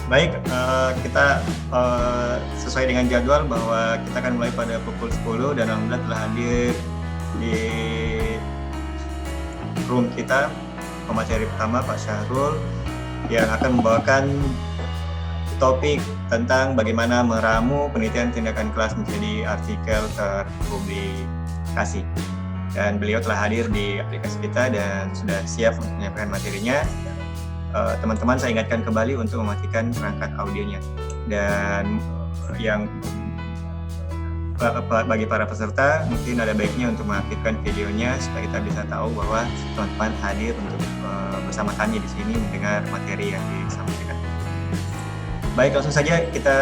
Baik, kita sesuai dengan jadwal bahwa kita akan mulai pada pukul 10 dan alhamdulillah telah hadir di room kita pemateri pertama Pak Syahrul yang akan membawakan topik tentang bagaimana meramu penelitian tindakan kelas menjadi artikel terpublikasi. Dan beliau telah hadir di aplikasi kita dan sudah siap untuk menyampaikan materinya. Teman-teman saya ingatkan kembali untuk mematikan perangkat audionya. Dan yang bagi para peserta mungkin ada baiknya untuk mengaktifkan videonya supaya kita bisa tahu bahwa teman-teman hadir untuk bersama kami di sini mendengar materi yang disampaikan. Baik, langsung saja kita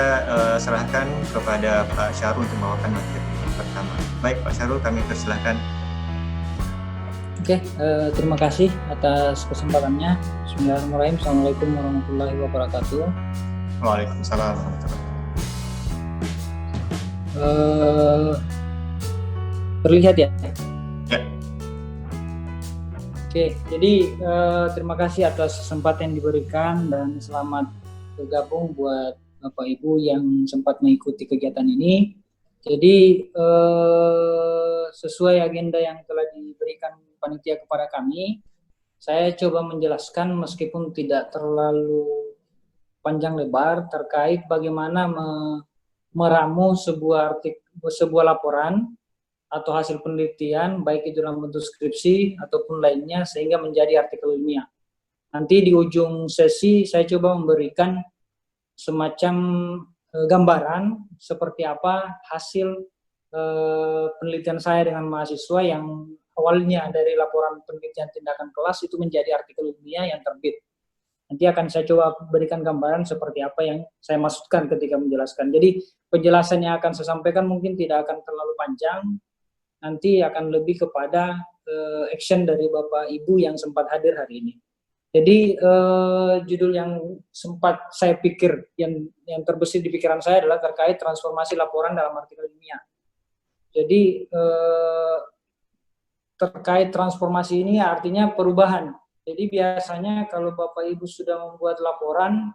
serahkan kepada Pak Syahrul untuk membawakan materi pertama. Baik, Pak Syahrul, kami persilahkan. Oke, terima kasih atas kesempatannya. Bismillahirrahmanirrahim. Assalamualaikum warahmatullahi wabarakatuh. Waalaikumsalam warahmatullahi terlihat ya? Ya. Oke, jadi terima kasih atas kesempatan yang diberikan dan selamat bergabung buat Bapak Ibu yang sempat mengikuti kegiatan ini. Jadi sesuai agenda yang telah diberikan panitia kepada kami, saya coba menjelaskan meskipun tidak terlalu panjang lebar terkait bagaimana meramu sebuah laporan atau hasil penelitian, baik itu dalam bentuk skripsi ataupun lainnya, sehingga menjadi artikel ilmiah. Nanti di ujung sesi saya coba memberikan semacam gambaran seperti apa hasil penelitian saya dengan mahasiswa yang awalnya dari laporan penelitian tindakan kelas itu menjadi artikel ilmiah yang terbit. Nanti akan saya coba berikan gambaran seperti apa yang saya maksudkan ketika menjelaskan. Jadi penjelasan yang akan saya sampaikan mungkin tidak akan terlalu panjang, nanti akan lebih kepada action dari Bapak Ibu yang sempat hadir hari ini. Jadi judul yang sempat saya pikir yang terbesit di pikiran saya adalah terkait transformasi laporan dalam artikel ilmiah. Jadi terkait transformasi ini artinya perubahan. Jadi biasanya kalau Bapak Ibu sudah membuat laporan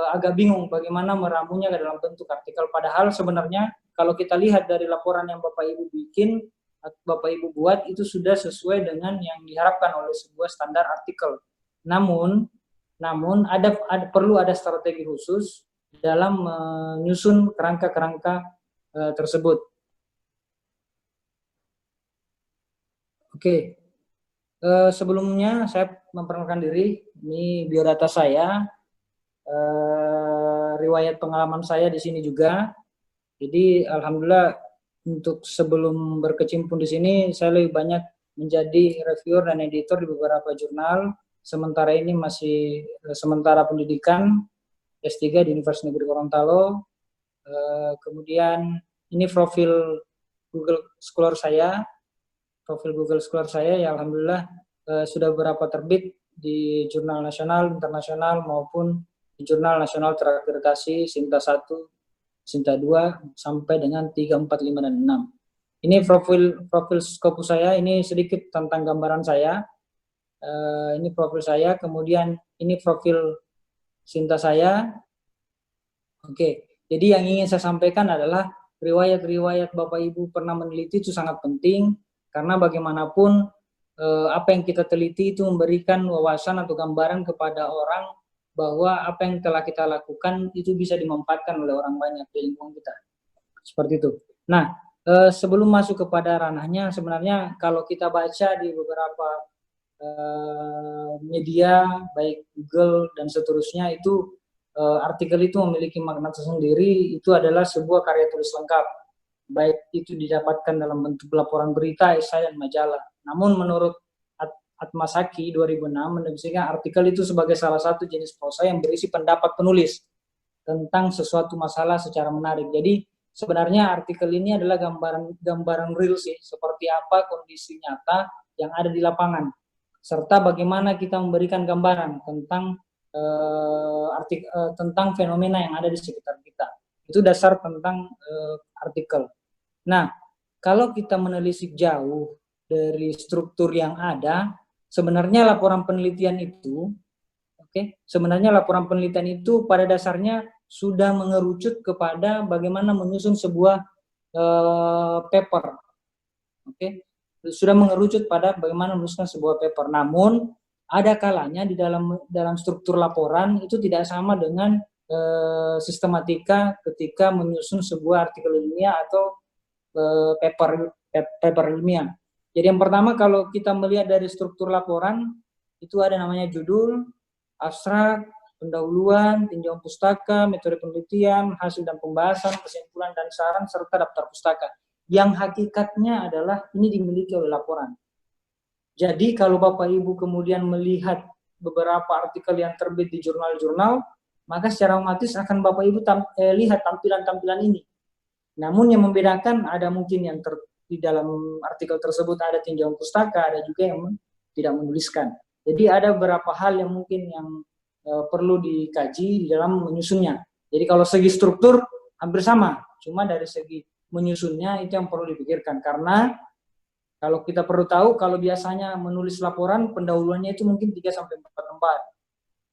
agak bingung bagaimana meramunya ke dalam bentuk artikel. Padahal sebenarnya kalau kita lihat dari laporan yang Bapak Ibu bikin, Bapak Ibu buat itu sudah sesuai dengan yang diharapkan oleh sebuah standar artikel. Namun perlu ada strategi khusus dalam menyusun kerangka-kerangka tersebut. Oke, sebelumnya saya memperkenalkan diri. Ini biodata saya, riwayat pengalaman saya di sini juga. Jadi alhamdulillah untuk sebelum berkecimpung di sini saya lebih banyak menjadi reviewer dan editor di beberapa jurnal. Sementara ini masih sementara pendidikan S3 di Universitas Negeri Gorontalo. Kemudian ini profil Google Scholar saya. Profil Google Scholar saya ya alhamdulillah sudah beberapa terbit di jurnal nasional, internasional maupun di jurnal nasional terakreditasi Sinta 1, Sinta 2 sampai dengan 3, 4, 5 dan 6. Ini profil Scopus saya, ini sedikit tentang gambaran saya. Ini profil saya, kemudian ini profil Sinta saya. Oke, jadi yang ingin saya sampaikan adalah riwayat-riwayat Bapak Ibu pernah meneliti itu sangat penting, karena bagaimanapun apa yang kita teliti itu memberikan wawasan atau gambaran kepada orang bahwa apa yang telah kita lakukan itu bisa dimanfaatkan oleh orang banyak di lingkungan kita. Seperti itu. Nah, sebelum masuk kepada ranahnya, sebenarnya kalau kita baca di beberapa media, baik Google dan seterusnya, itu artikel itu memiliki makna tersendiri. Itu adalah sebuah karya tulis lengkap, baik itu didapatkan dalam bentuk laporan berita, esai, dan majalah. Namun menurut Atmasaki 2006 mendefinisikan artikel itu sebagai salah satu jenis prosa yang berisi pendapat penulis tentang sesuatu masalah secara menarik. Jadi sebenarnya artikel ini adalah gambaran real sih, seperti apa kondisi nyata yang ada di lapangan, serta bagaimana kita memberikan gambaran tentang tentang fenomena yang ada di sekitar kita. Itu dasar tentang artikel. Nah, kalau kita menelisik jauh dari struktur yang ada, sebenarnya laporan penelitian itu Oke, sebenarnya laporan penelitian itu pada dasarnya sudah mengerucut kepada bagaimana menyusun sebuah paper. Oke, sudah mengerucut pada bagaimana menuliskan sebuah paper. Namun ada kalanya di dalam struktur laporan itu tidak sama dengan sistematika ketika menyusun sebuah artikel ilmiah atau paper ilmiah. Jadi yang pertama kalau kita melihat dari struktur laporan itu ada namanya judul, abstrak, pendahuluan, tinjauan pustaka, metode penelitian, hasil dan pembahasan, kesimpulan dan saran, serta daftar pustaka. Yang hakikatnya adalah ini dimiliki oleh laporan. Jadi kalau Bapak Ibu kemudian melihat beberapa artikel yang terbit di jurnal-jurnal, maka secara otomatis akan Bapak Ibu lihat tampilan-tampilan ini. Namun yang membedakan ada mungkin yang di dalam artikel tersebut ada tinjauan pustaka, ada juga yang tidak menuliskan. Jadi ada beberapa hal yang mungkin yang perlu dikaji di dalam menyusunnya. Jadi kalau segi struktur hampir sama, cuma dari segi menyusunnya itu yang perlu dipikirkan. Karena kalau kita perlu tahu, kalau biasanya menulis laporan, pendahuluannya itu mungkin 3-4 lembar.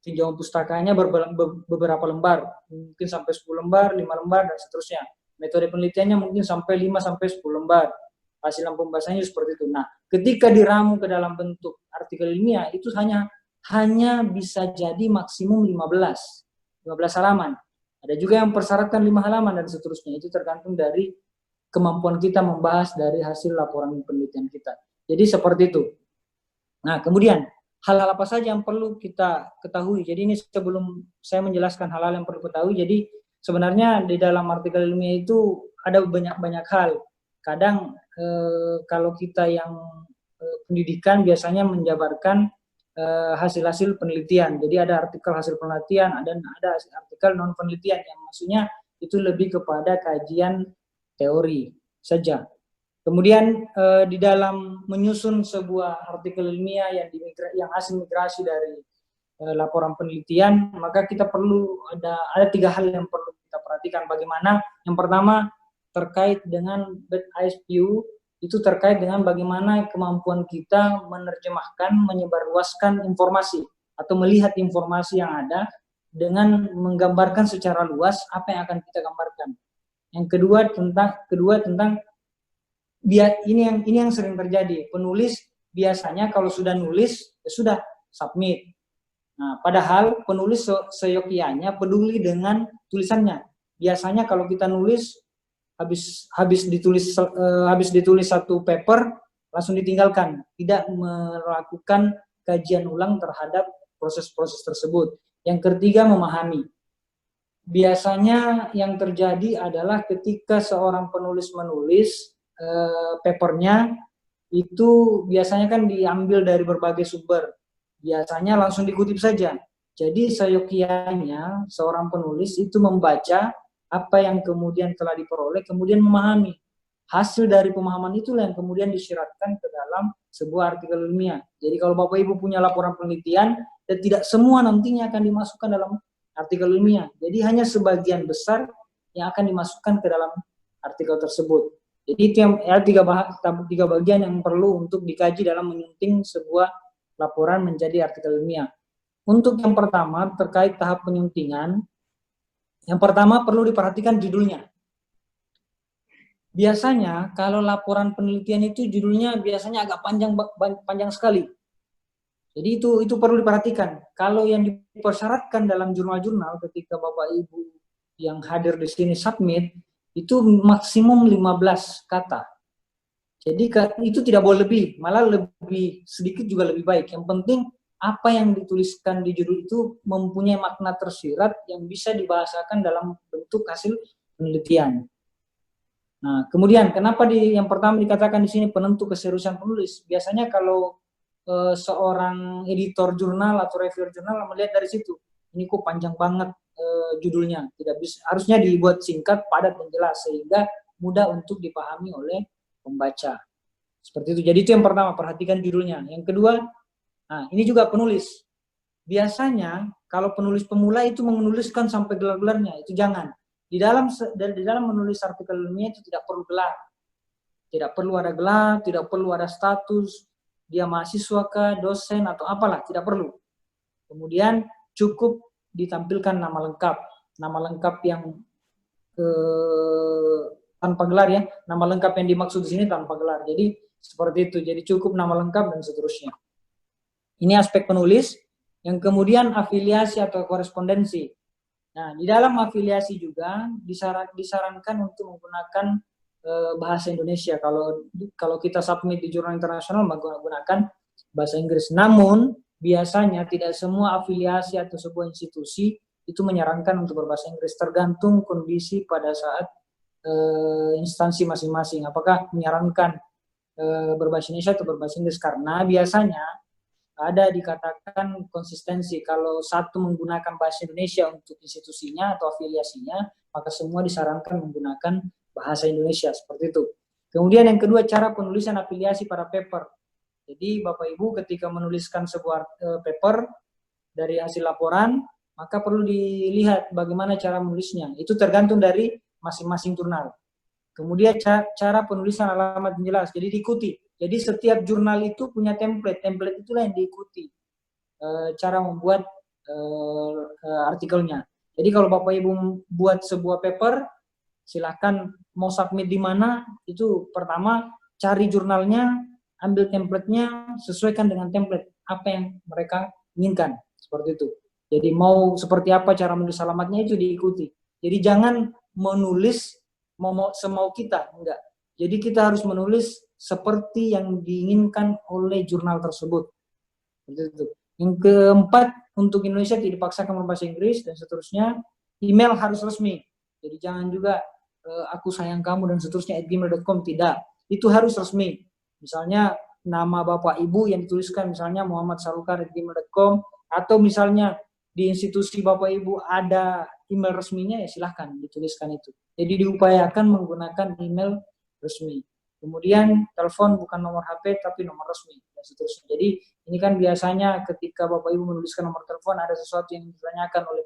Tinjauan pustakanya beberapa lembar, mungkin sampai 10 lembar, 5 lembar, dan seterusnya. Metode penelitiannya mungkin sampai 5-10 lembar. Hasil pembahasannya seperti itu. Nah, ketika diramu ke dalam bentuk artikel ilmiah, itu hanya bisa jadi maksimum 15 halaman. Ada juga yang persyaratkan 5 halaman dan seterusnya. Itu tergantung dari kemampuan kita membahas dari hasil laporan penelitian kita. Jadi seperti itu. Nah, kemudian hal-hal apa saja yang perlu kita ketahui. Jadi ini sebelum saya menjelaskan hal-hal yang perlu ketahui, jadi sebenarnya di dalam artikel ilmiah itu ada banyak hal. Kadang kalau kita yang pendidikan biasanya menjabarkan hasil-hasil penelitian. Jadi ada artikel hasil penelitian, ada artikel non penelitian yang maksudnya itu lebih kepada kajian teori saja. Kemudian di dalam menyusun sebuah artikel ilmiah yang hasil migrasi dari laporan penelitian, maka kita perlu ada 3 hal yang perlu kita perhatikan. Bagaimana? Yang pertama terkait dengan ISPU, itu terkait dengan bagaimana kemampuan kita menerjemahkan, menyebarluaskan informasi atau melihat informasi yang ada dengan menggambarkan secara luas apa yang akan kita gambarkan. Yang kedua tentang ini yang sering terjadi. Penulis biasanya kalau sudah nulis ya sudah submit. Nah, padahal penulis seyogyanya peduli dengan tulisannya. Biasanya kalau kita nulis habis ditulis satu paper langsung ditinggalkan, tidak melakukan kajian ulang terhadap proses-proses tersebut. Yang ketiga, memahami. Biasanya yang terjadi adalah ketika seorang penulis menulis papernya itu biasanya kan diambil dari berbagai sumber, biasanya langsung dikutip saja. Jadi seyogyanya seorang penulis itu membaca apa yang kemudian telah diperoleh, kemudian memahami. Hasil dari pemahaman itulah yang kemudian disyaratkan ke dalam sebuah artikel ilmiah. Jadi kalau Bapak Ibu punya laporan penelitian, dan tidak semua nantinya akan dimasukkan dalam artikel ilmiah. Jadi hanya sebagian besar yang akan dimasukkan ke dalam artikel tersebut. Jadi itu yang tiga bagian yang perlu untuk dikaji dalam menyunting sebuah laporan menjadi artikel ilmiah. Untuk yang pertama terkait tahap penyuntingan, yang pertama perlu diperhatikan judulnya. Biasanya kalau laporan penelitian itu judulnya biasanya agak panjang sekali. Jadi itu perlu diperhatikan. Kalau yang dipersyaratkan dalam jurnal-jurnal ketika Bapak Ibu yang hadir di sini submit, itu maksimum 15 kata. Jadi itu tidak boleh lebih, malah lebih sedikit juga lebih baik. Yang penting apa yang dituliskan di judul itu mempunyai makna tersirat yang bisa dibahasakan dalam bentuk hasil penelitian. Nah, kemudian kenapa yang pertama dikatakan di sini penentu keseriusan penulis? Biasanya kalau seorang editor jurnal atau reviewer jurnal melihat dari situ, ini kok panjang banget judulnya, tidak bisa, harusnya dibuat singkat, padat dan jelas sehingga mudah untuk dipahami oleh pembaca. Seperti itu. Jadi itu yang pertama, perhatikan judulnya. Yang kedua, nah ini juga penulis. Biasanya kalau penulis pemula itu menuliskan sampai gelar-gelarnya, itu jangan. Di dalam menulis artikel ilmiah itu tidak perlu gelar. Tidak perlu ada gelar, tidak perlu ada status, dia mahasiswa kah, dosen atau apalah, tidak perlu. Kemudian cukup ditampilkan nama lengkap yang tanpa gelar ya, nama lengkap yang dimaksud di sini tanpa gelar. Jadi seperti itu, jadi cukup nama lengkap dan seterusnya. Ini aspek penulis. Yang kemudian afiliasi atau korespondensi. Nah, di dalam afiliasi juga disarankan untuk menggunakan bahasa Indonesia. Kalau kita submit di jurnal internasional menggunakan bahasa Inggris. Namun biasanya tidak semua afiliasi atau sebuah institusi itu menyarankan untuk berbahasa Inggris, tergantung kondisi pada saat instansi masing-masing. Apakah menyarankan berbahasa Indonesia atau berbahasa Inggris? Karena biasanya ada dikatakan konsistensi. Kalau satu menggunakan bahasa Indonesia untuk institusinya atau afiliasinya, maka semua disarankan menggunakan bahasa Indonesia, seperti itu. Kemudian yang kedua, cara penulisan afiliasi pada paper. Jadi Bapak Ibu ketika menuliskan sebuah paper dari hasil laporan, maka perlu dilihat bagaimana cara menulisnya. Itu tergantung dari masing-masing jurnal. Kemudian cara penulisan alamat yang jelas, jadi diikuti. Jadi setiap jurnal itu punya template itulah yang diikuti cara membuat artikelnya. Jadi kalau Bapak Ibu buat sebuah paper, silakan mau submit di mana, itu pertama cari jurnalnya, ambil template-nya, sesuaikan dengan template apa yang mereka inginkan, seperti itu. Jadi mau seperti apa cara menulis alamatnya itu diikuti. Jadi jangan menulis mau semau kita, enggak. Jadi kita harus menulis seperti yang diinginkan oleh jurnal tersebut. Itu. Yang keempat, untuk Indonesia tidak dipaksakan berbahasa Inggris dan seterusnya. Email harus resmi. Jadi jangan juga aku sayang kamu dan seterusnya @gmail.com, tidak. Itu harus resmi. Misalnya nama Bapak Ibu yang dituliskan misalnya Muhammad Sarukar @gmail.com, atau misalnya di institusi Bapak Ibu ada email resminya, ya silahkan dituliskan itu. Jadi diupayakan menggunakan email resmi. Kemudian telepon bukan nomor HP tapi nomor resmi dan seterusnya. Jadi ini kan biasanya ketika Bapak Ibu menuliskan nomor telepon ada sesuatu yang ditanyakan oleh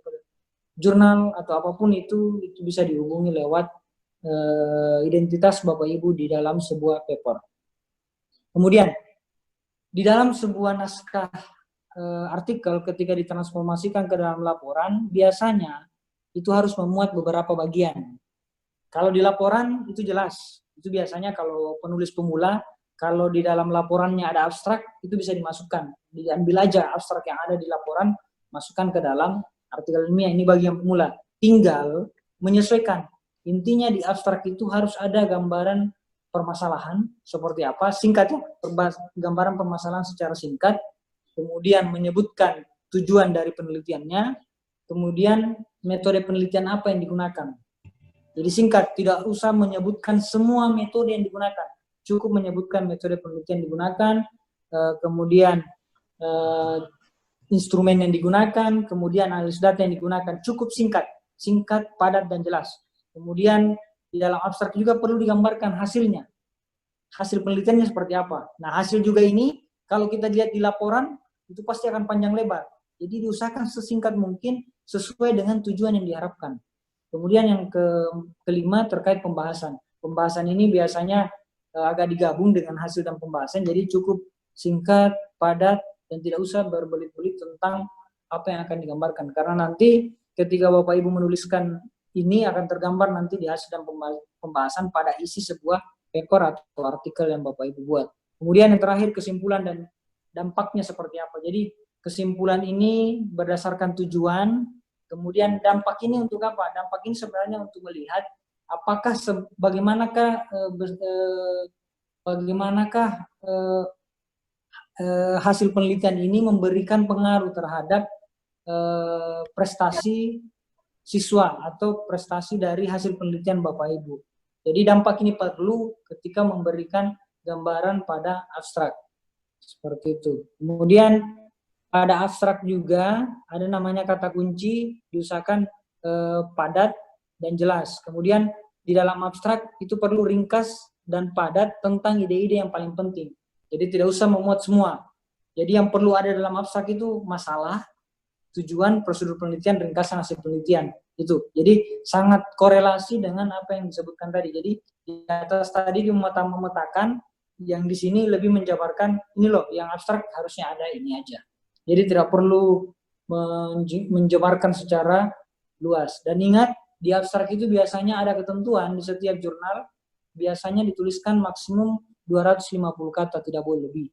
jurnal atau apapun itu bisa dihubungi lewat identitas Bapak Ibu di dalam sebuah paper. Kemudian di dalam sebuah naskah artikel ketika ditransformasikan ke dalam laporan, biasanya itu harus memuat beberapa bagian. Kalau di laporan itu jelas, itu biasanya kalau penulis pemula, kalau di dalam laporannya ada abstrak, itu bisa dimasukkan. Diambil aja abstrak yang ada di laporan, masukkan ke dalam artikel ilmiah, ini bagi yang pemula. Tinggal menyesuaikan. Intinya di abstrak itu harus ada gambaran permasalahan, seperti apa, singkatnya, gambaran permasalahan secara singkat, kemudian menyebutkan tujuan dari penelitiannya, kemudian metode penelitian apa yang digunakan. Jadi singkat, tidak usah menyebutkan semua metode yang digunakan, cukup menyebutkan metode penelitian yang digunakan, kemudian instrumen yang digunakan, kemudian analis data yang digunakan, cukup singkat, padat dan jelas. Kemudian di dalam abstrak juga perlu digambarkan hasilnya, hasil penelitiannya seperti apa. Nah hasil juga ini kalau kita lihat di laporan itu pasti akan panjang lebar. Jadi diusahakan sesingkat mungkin sesuai dengan tujuan yang diharapkan. Kemudian yang kelima terkait pembahasan. Pembahasan ini biasanya agak digabung dengan hasil dan pembahasan, jadi cukup singkat, padat, dan tidak usah berbelit-belit tentang apa yang akan digambarkan. Karena nanti ketika Bapak Ibu menuliskan ini akan tergambar nanti di hasil dan pembahasan pada isi sebuah paper atau artikel yang Bapak Ibu buat. Kemudian yang terakhir kesimpulan dan dampaknya seperti apa. Jadi kesimpulan ini berdasarkan tujuan. Kemudian dampak ini untuk apa? Dampak ini sebenarnya untuk melihat apakah bagaimanakah hasil penelitian ini memberikan pengaruh terhadap prestasi siswa atau prestasi dari hasil penelitian Bapak Ibu. Jadi dampak ini perlu ketika memberikan gambaran pada abstrak. Seperti itu. Kemudian pada abstrak juga ada namanya kata kunci, diusahakan padat dan jelas. Kemudian di dalam abstrak itu perlu ringkas dan padat tentang ide-ide yang paling penting. Jadi tidak usah memuat semua. Jadi yang perlu ada dalam abstrak itu masalah, tujuan, prosedur penelitian, ringkasan hasil penelitian. Itu. Jadi sangat korelasi dengan apa yang disebutkan tadi. Jadi di atas tadi memetakan, yang di sini lebih menjabarkan ini loh, yang abstrak harusnya ada ini aja. Jadi tidak perlu menjemarkan secara luas. Dan ingat, di abstrak itu biasanya ada ketentuan di setiap jurnal, biasanya dituliskan maksimum 250 kata, tidak boleh lebih.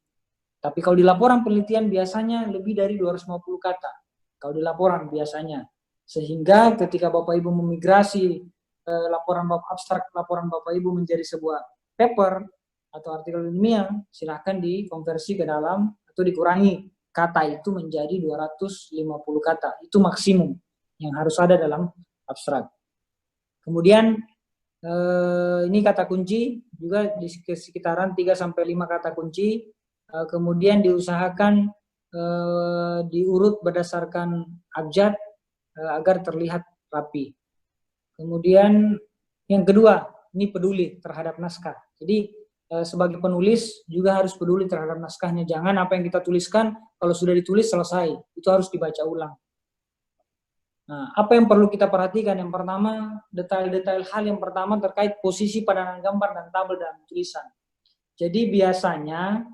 Tapi kalau di laporan penelitian biasanya lebih dari 250 kata. Kalau di laporan biasanya. Sehingga ketika Bapak Ibu memigrasi laporan abstrak laporan Bapak Ibu menjadi sebuah paper atau artikel ilmiah, silahkan dikonversi ke dalam atau dikurangi kata itu menjadi 250 kata. Itu maksimum yang harus ada dalam abstrak. Kemudian ini kata kunci juga di sekitaran 3-5 kata kunci. Kemudian diusahakan diurut berdasarkan abjad agar terlihat rapi. Kemudian yang kedua, ini peduli terhadap naskah. Jadi sebagai penulis juga harus peduli terhadap naskahnya. Jangan apa yang kita tuliskan kalau sudah ditulis selesai, itu harus dibaca ulang. Nah, apa yang perlu kita perhatikan? Yang pertama, detail-detail hal yang pertama terkait posisi padanan gambar dan tabel dalam tulisan. Jadi biasanya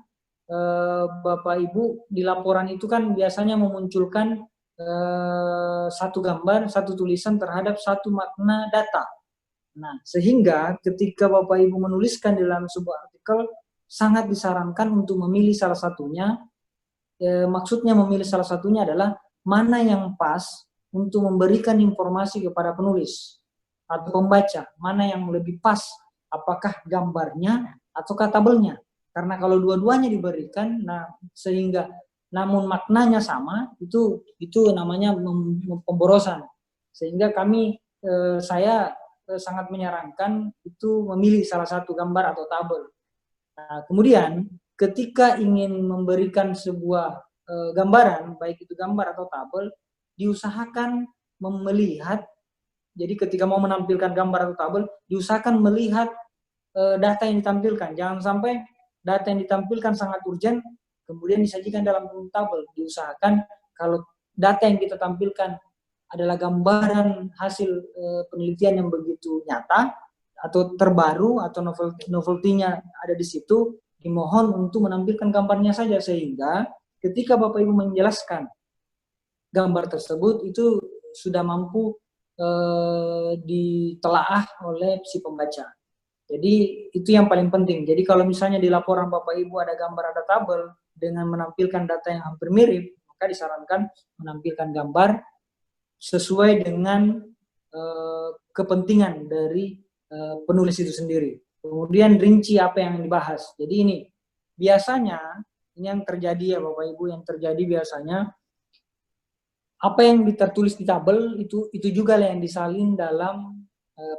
Bapak Ibu di laporan itu kan biasanya memunculkan satu gambar, satu tulisan terhadap satu makna data. Nah, sehingga ketika Bapak Ibu menuliskan di dalam sebuah artikel, sangat disarankan untuk memilih salah satunya. Maksudnya memilih salah satunya adalah mana yang pas untuk memberikan informasi kepada penulis atau pembaca, mana yang lebih pas, apakah gambarnya atau tabelnya. Karena kalau dua-duanya diberikan, nah sehingga namun maknanya sama, itu namanya pemborosan. Sehingga saya sangat menyarankan itu memilih salah satu gambar atau tabel. Nah, kemudian ketika ingin memberikan sebuah gambaran, baik itu gambar atau tabel, diusahakan melihat, jadi ketika mau menampilkan gambar atau tabel, diusahakan melihat data yang ditampilkan. Jangan sampai data yang ditampilkan sangat urgent, kemudian disajikan dalam tabel. Diusahakan kalau data yang kita tampilkan adalah gambaran hasil penelitian yang begitu nyata, atau terbaru, atau novelty-nya ada di situ, dimohon untuk menampilkan gambarnya saja, sehingga ketika Bapak Ibu menjelaskan gambar tersebut, itu sudah mampu ditelaah oleh si pembaca. Jadi itu yang paling penting. Jadi kalau misalnya di laporan Bapak Ibu ada gambar, ada tabel dengan menampilkan data yang hampir mirip, maka disarankan menampilkan gambar sesuai dengan kepentingan dari penulis itu sendiri. Kemudian rinci apa yang dibahas. Jadi ini biasanya ini yang terjadi ya Bapak Ibu, yang terjadi biasanya apa yang tertulis di tabel itu juga yang disalin dalam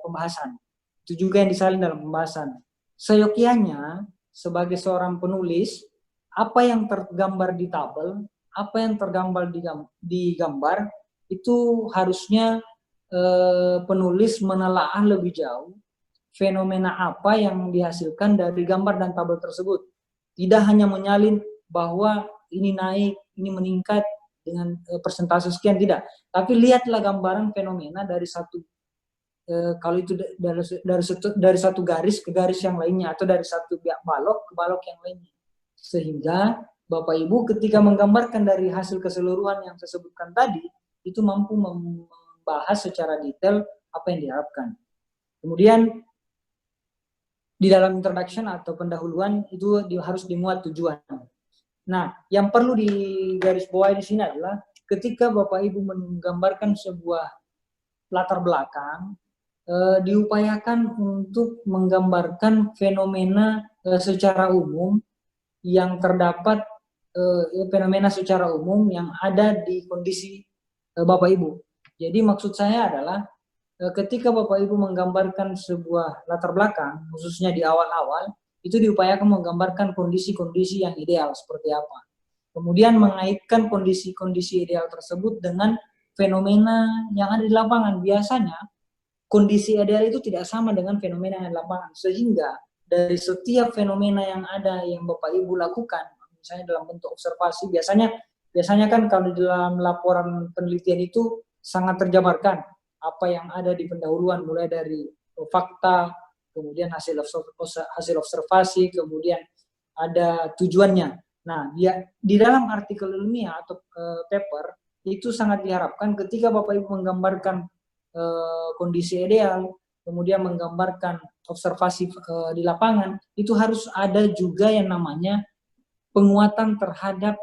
pembahasan. Itu juga yang disalin dalam pembahasan. Seyogyanya sebagai seorang penulis, apa yang tergambar di tabel, apa yang tergambar di gambar, itu harusnya penulis menelaah lebih jauh fenomena apa yang dihasilkan dari gambar dan tabel tersebut. Tidak hanya menyalin bahwa ini naik, ini meningkat dengan persentase sekian, tidak. Tapi lihatlah gambaran fenomena dari satu kalau itu dari satu garis ke garis yang lainnya, atau dari satu balok ke balok yang lainnya, sehingga Bapak Ibu ketika menggambarkan dari hasil keseluruhan yang saya sebutkan tadi, itu mampu membahas secara detail apa yang diharapkan. Kemudian di dalam introduction atau pendahuluan itu harus dimuat tujuan. Nah, yang perlu digarisbawahi di sini adalah ketika Bapak Ibu menggambarkan sebuah latar belakang, diupayakan untuk menggambarkan fenomena secara umum yang terdapat, fenomena secara umum yang ada di kondisi Bapak Ibu. Jadi maksud saya adalah ketika Bapak Ibu menggambarkan sebuah latar belakang, khususnya di awal-awal, itu diupayakan menggambarkan kondisi-kondisi yang ideal seperti apa. Kemudian mengaitkan kondisi-kondisi ideal tersebut dengan fenomena yang ada di lapangan. Biasanya kondisi ideal itu tidak sama dengan fenomena yang ada di lapangan, sehingga dari setiap fenomena yang ada yang Bapak Ibu lakukan, misalnya dalam bentuk observasi, biasanya kan kalau di dalam laporan penelitian itu sangat terjabarkan apa yang ada di pendahuluan, mulai dari fakta, kemudian hasil observasi, kemudian ada tujuannya. Nah, di dalam artikel ilmiah atau paper itu sangat diharapkan ketika Bapak Ibu menggambarkan kondisi ideal, kemudian menggambarkan observasi di lapangan, itu harus ada juga yang namanya penguatan terhadap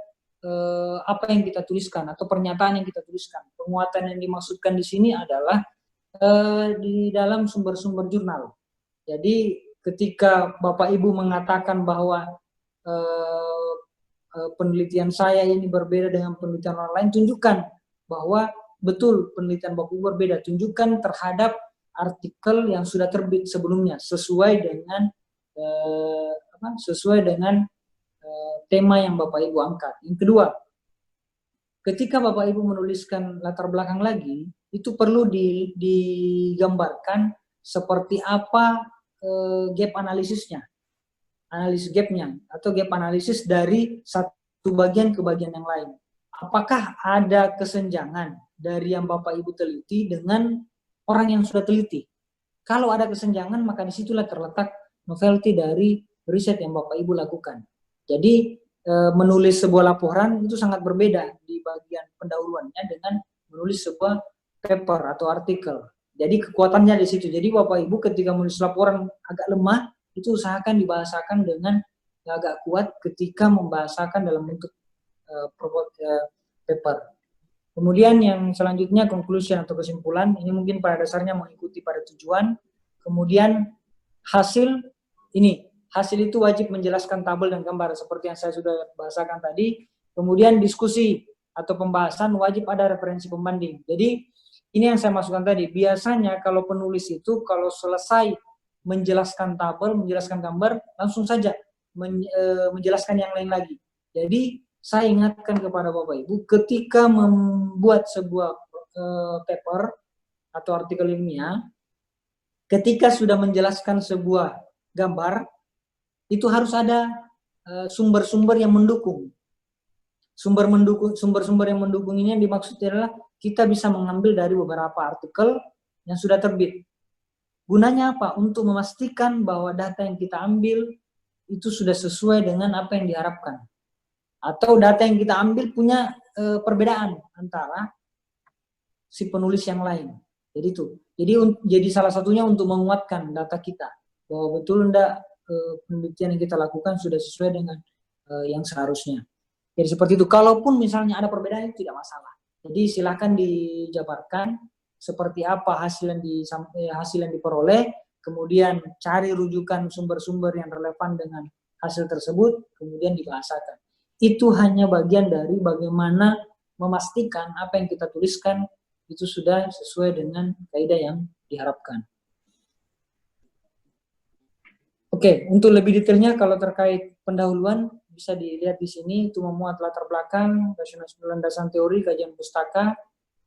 apa yang kita tuliskan atau pernyataan yang kita tuliskan. Penguatan yang dimaksudkan di sini adalah di dalam sumber-sumber jurnal. Jadi ketika Bapak Ibu mengatakan bahwa penelitian saya ini berbeda dengan penelitian orang lain, tunjukkan bahwa betul penelitian Bapak Ibu berbeda, tunjukkan terhadap artikel yang sudah terbit sebelumnya sesuai dengan tema yang Bapak Ibu angkat. Yang kedua, ketika Bapak Ibu menuliskan latar belakang lagi, itu perlu digambarkan seperti apa gap analisisnya, analisis gapnya, atau gap analisis dari satu bagian ke bagian yang lain. Apakah ada kesenjangan dari yang Bapak Ibu teliti dengan orang yang sudah teliti? Kalau ada kesenjangan, maka disitulah terletak novelty dari riset yang Bapak Ibu lakukan. Jadi menulis sebuah laporan itu sangat berbeda di bagian pendahuluannya dengan menulis sebuah paper atau artikel. Jadi kekuatannya di situ. Jadi Bapak Ibu ketika menulis laporan agak lemah, itu usahakan dibahasakan dengan agak kuat ketika membahasakan dalam bentuk paper. Kemudian yang selanjutnya conclusion atau kesimpulan, ini mungkin pada dasarnya mengikuti pada tujuan. Kemudian hasil ini. Hasil itu wajib menjelaskan tabel dan gambar seperti yang saya sudah bahasakan tadi. Kemudian diskusi atau pembahasan wajib ada referensi pembanding. Jadi ini yang saya masukkan tadi. Biasanya kalau penulis itu kalau selesai menjelaskan tabel, menjelaskan gambar, langsung saja menjelaskan yang lain lagi. Jadi saya ingatkan kepada Bapak Ibu ketika membuat sebuah paper atau artikel ilmiah, ketika sudah menjelaskan sebuah gambar, itu harus ada sumber-sumber yang mendukung. Sumber-sumber yang mendukung ini yang dimaksud adalah kita bisa mengambil dari beberapa artikel yang sudah terbit. Gunanya apa? Untuk memastikan bahwa data yang kita ambil itu sudah sesuai dengan apa yang diharapkan. Atau data yang kita ambil punya perbedaan antara si penulis yang lain. Jadi itu. Jadi salah satunya untuk menguatkan data kita bahwa betul enggak penelitian yang kita lakukan sudah sesuai dengan yang seharusnya. Jadi seperti itu. Kalaupun misalnya ada perbedaan itu tidak masalah. Jadi silakan dijabarkan seperti apa hasil yang diperoleh, kemudian cari rujukan sumber-sumber yang relevan dengan hasil tersebut, kemudian dibahasakan. Itu hanya bagian dari bagaimana memastikan apa yang kita tuliskan itu sudah sesuai dengan kaidah yang diharapkan. Oke, untuk lebih detailnya kalau terkait pendahuluan bisa dilihat di sini, itu memuat latar belakang, rasionalisme landasan teori, kajian pustaka,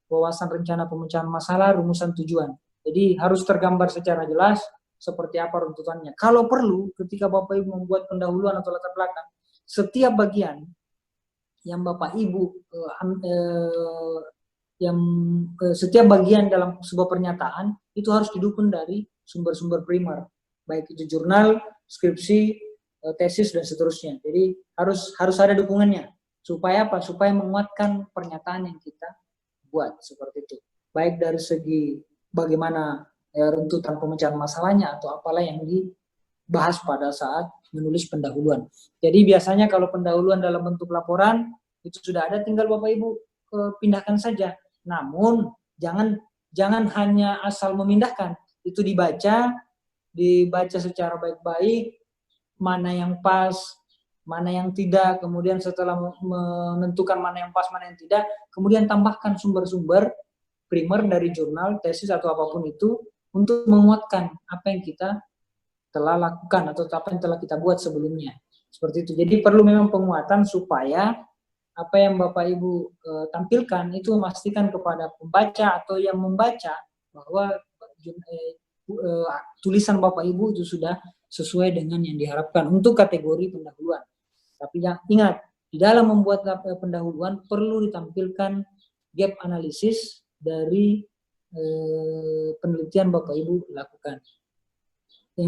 wawasan rencana pemecahan masalah, rumusan tujuan. Jadi harus tergambar secara jelas seperti apa runtutannya. Kalau perlu, ketika Bapak Ibu membuat pendahuluan atau latar belakang, setiap bagian yang Bapak Ibu setiap bagian dalam sebuah pernyataan itu harus didukung dari sumber-sumber primer, baik itu jurnal, skripsi, tesis dan seterusnya. Jadi harus ada dukungannya. Supaya apa? Supaya menguatkan pernyataan yang kita buat seperti itu. Baik dari segi bagaimana runtutan pemecahan masalahnya atau apalah yang dibahas pada saat menulis pendahuluan. Jadi biasanya kalau pendahuluan dalam bentuk laporan itu sudah ada, tinggal Bapak Ibu pindahkan saja. Namun jangan hanya asal memindahkan, itu dibaca secara baik-baik, mana yang pas, mana yang tidak, kemudian setelah menentukan mana yang pas, mana yang tidak, kemudian tambahkan sumber-sumber primer dari jurnal, tesis atau apapun itu untuk menguatkan apa yang kita telah lakukan atau apa yang telah kita buat sebelumnya. Seperti itu. Jadi perlu memang penguatan supaya apa yang Bapak Ibu tampilkan itu memastikan kepada pembaca atau yang membaca bahwa tulisan Bapak Ibu itu sudah sesuai dengan yang diharapkan untuk kategori pendahuluan. Tapi yang ingat, di dalam membuat pendahuluan perlu ditampilkan gap analisis dari penelitian Bapak Ibu lakukan.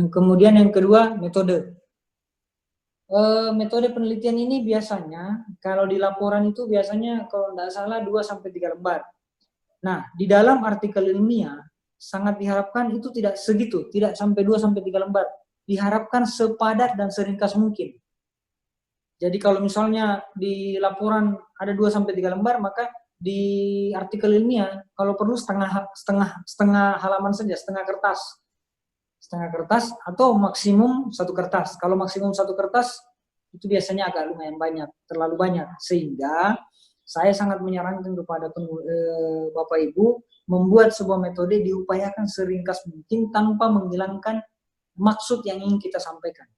Kemudian yang kedua, metode. Metode penelitian ini biasanya, kalau di laporan itu biasanya kalau tidak salah 2-3 lembar. Nah, di dalam artikel ilmiah, sangat diharapkan itu tidak segitu, tidak sampai 2-3 lembar. Diharapkan sepadat dan seringkas mungkin. Jadi kalau misalnya di laporan ada 2-3 lembar, maka di artikel ilmiah, kalau perlu setengah halaman saja, setengah kertas atau maksimum 1 kertas. Kalau maksimum 1 kertas itu biasanya agak lumayan banyak, terlalu banyak, sehingga saya sangat menyarankan kepada Bapak Ibu membuat sebuah metode diupayakan seringkas mungkin tanpa menghilangkan maksud yang ingin kita sampaikan.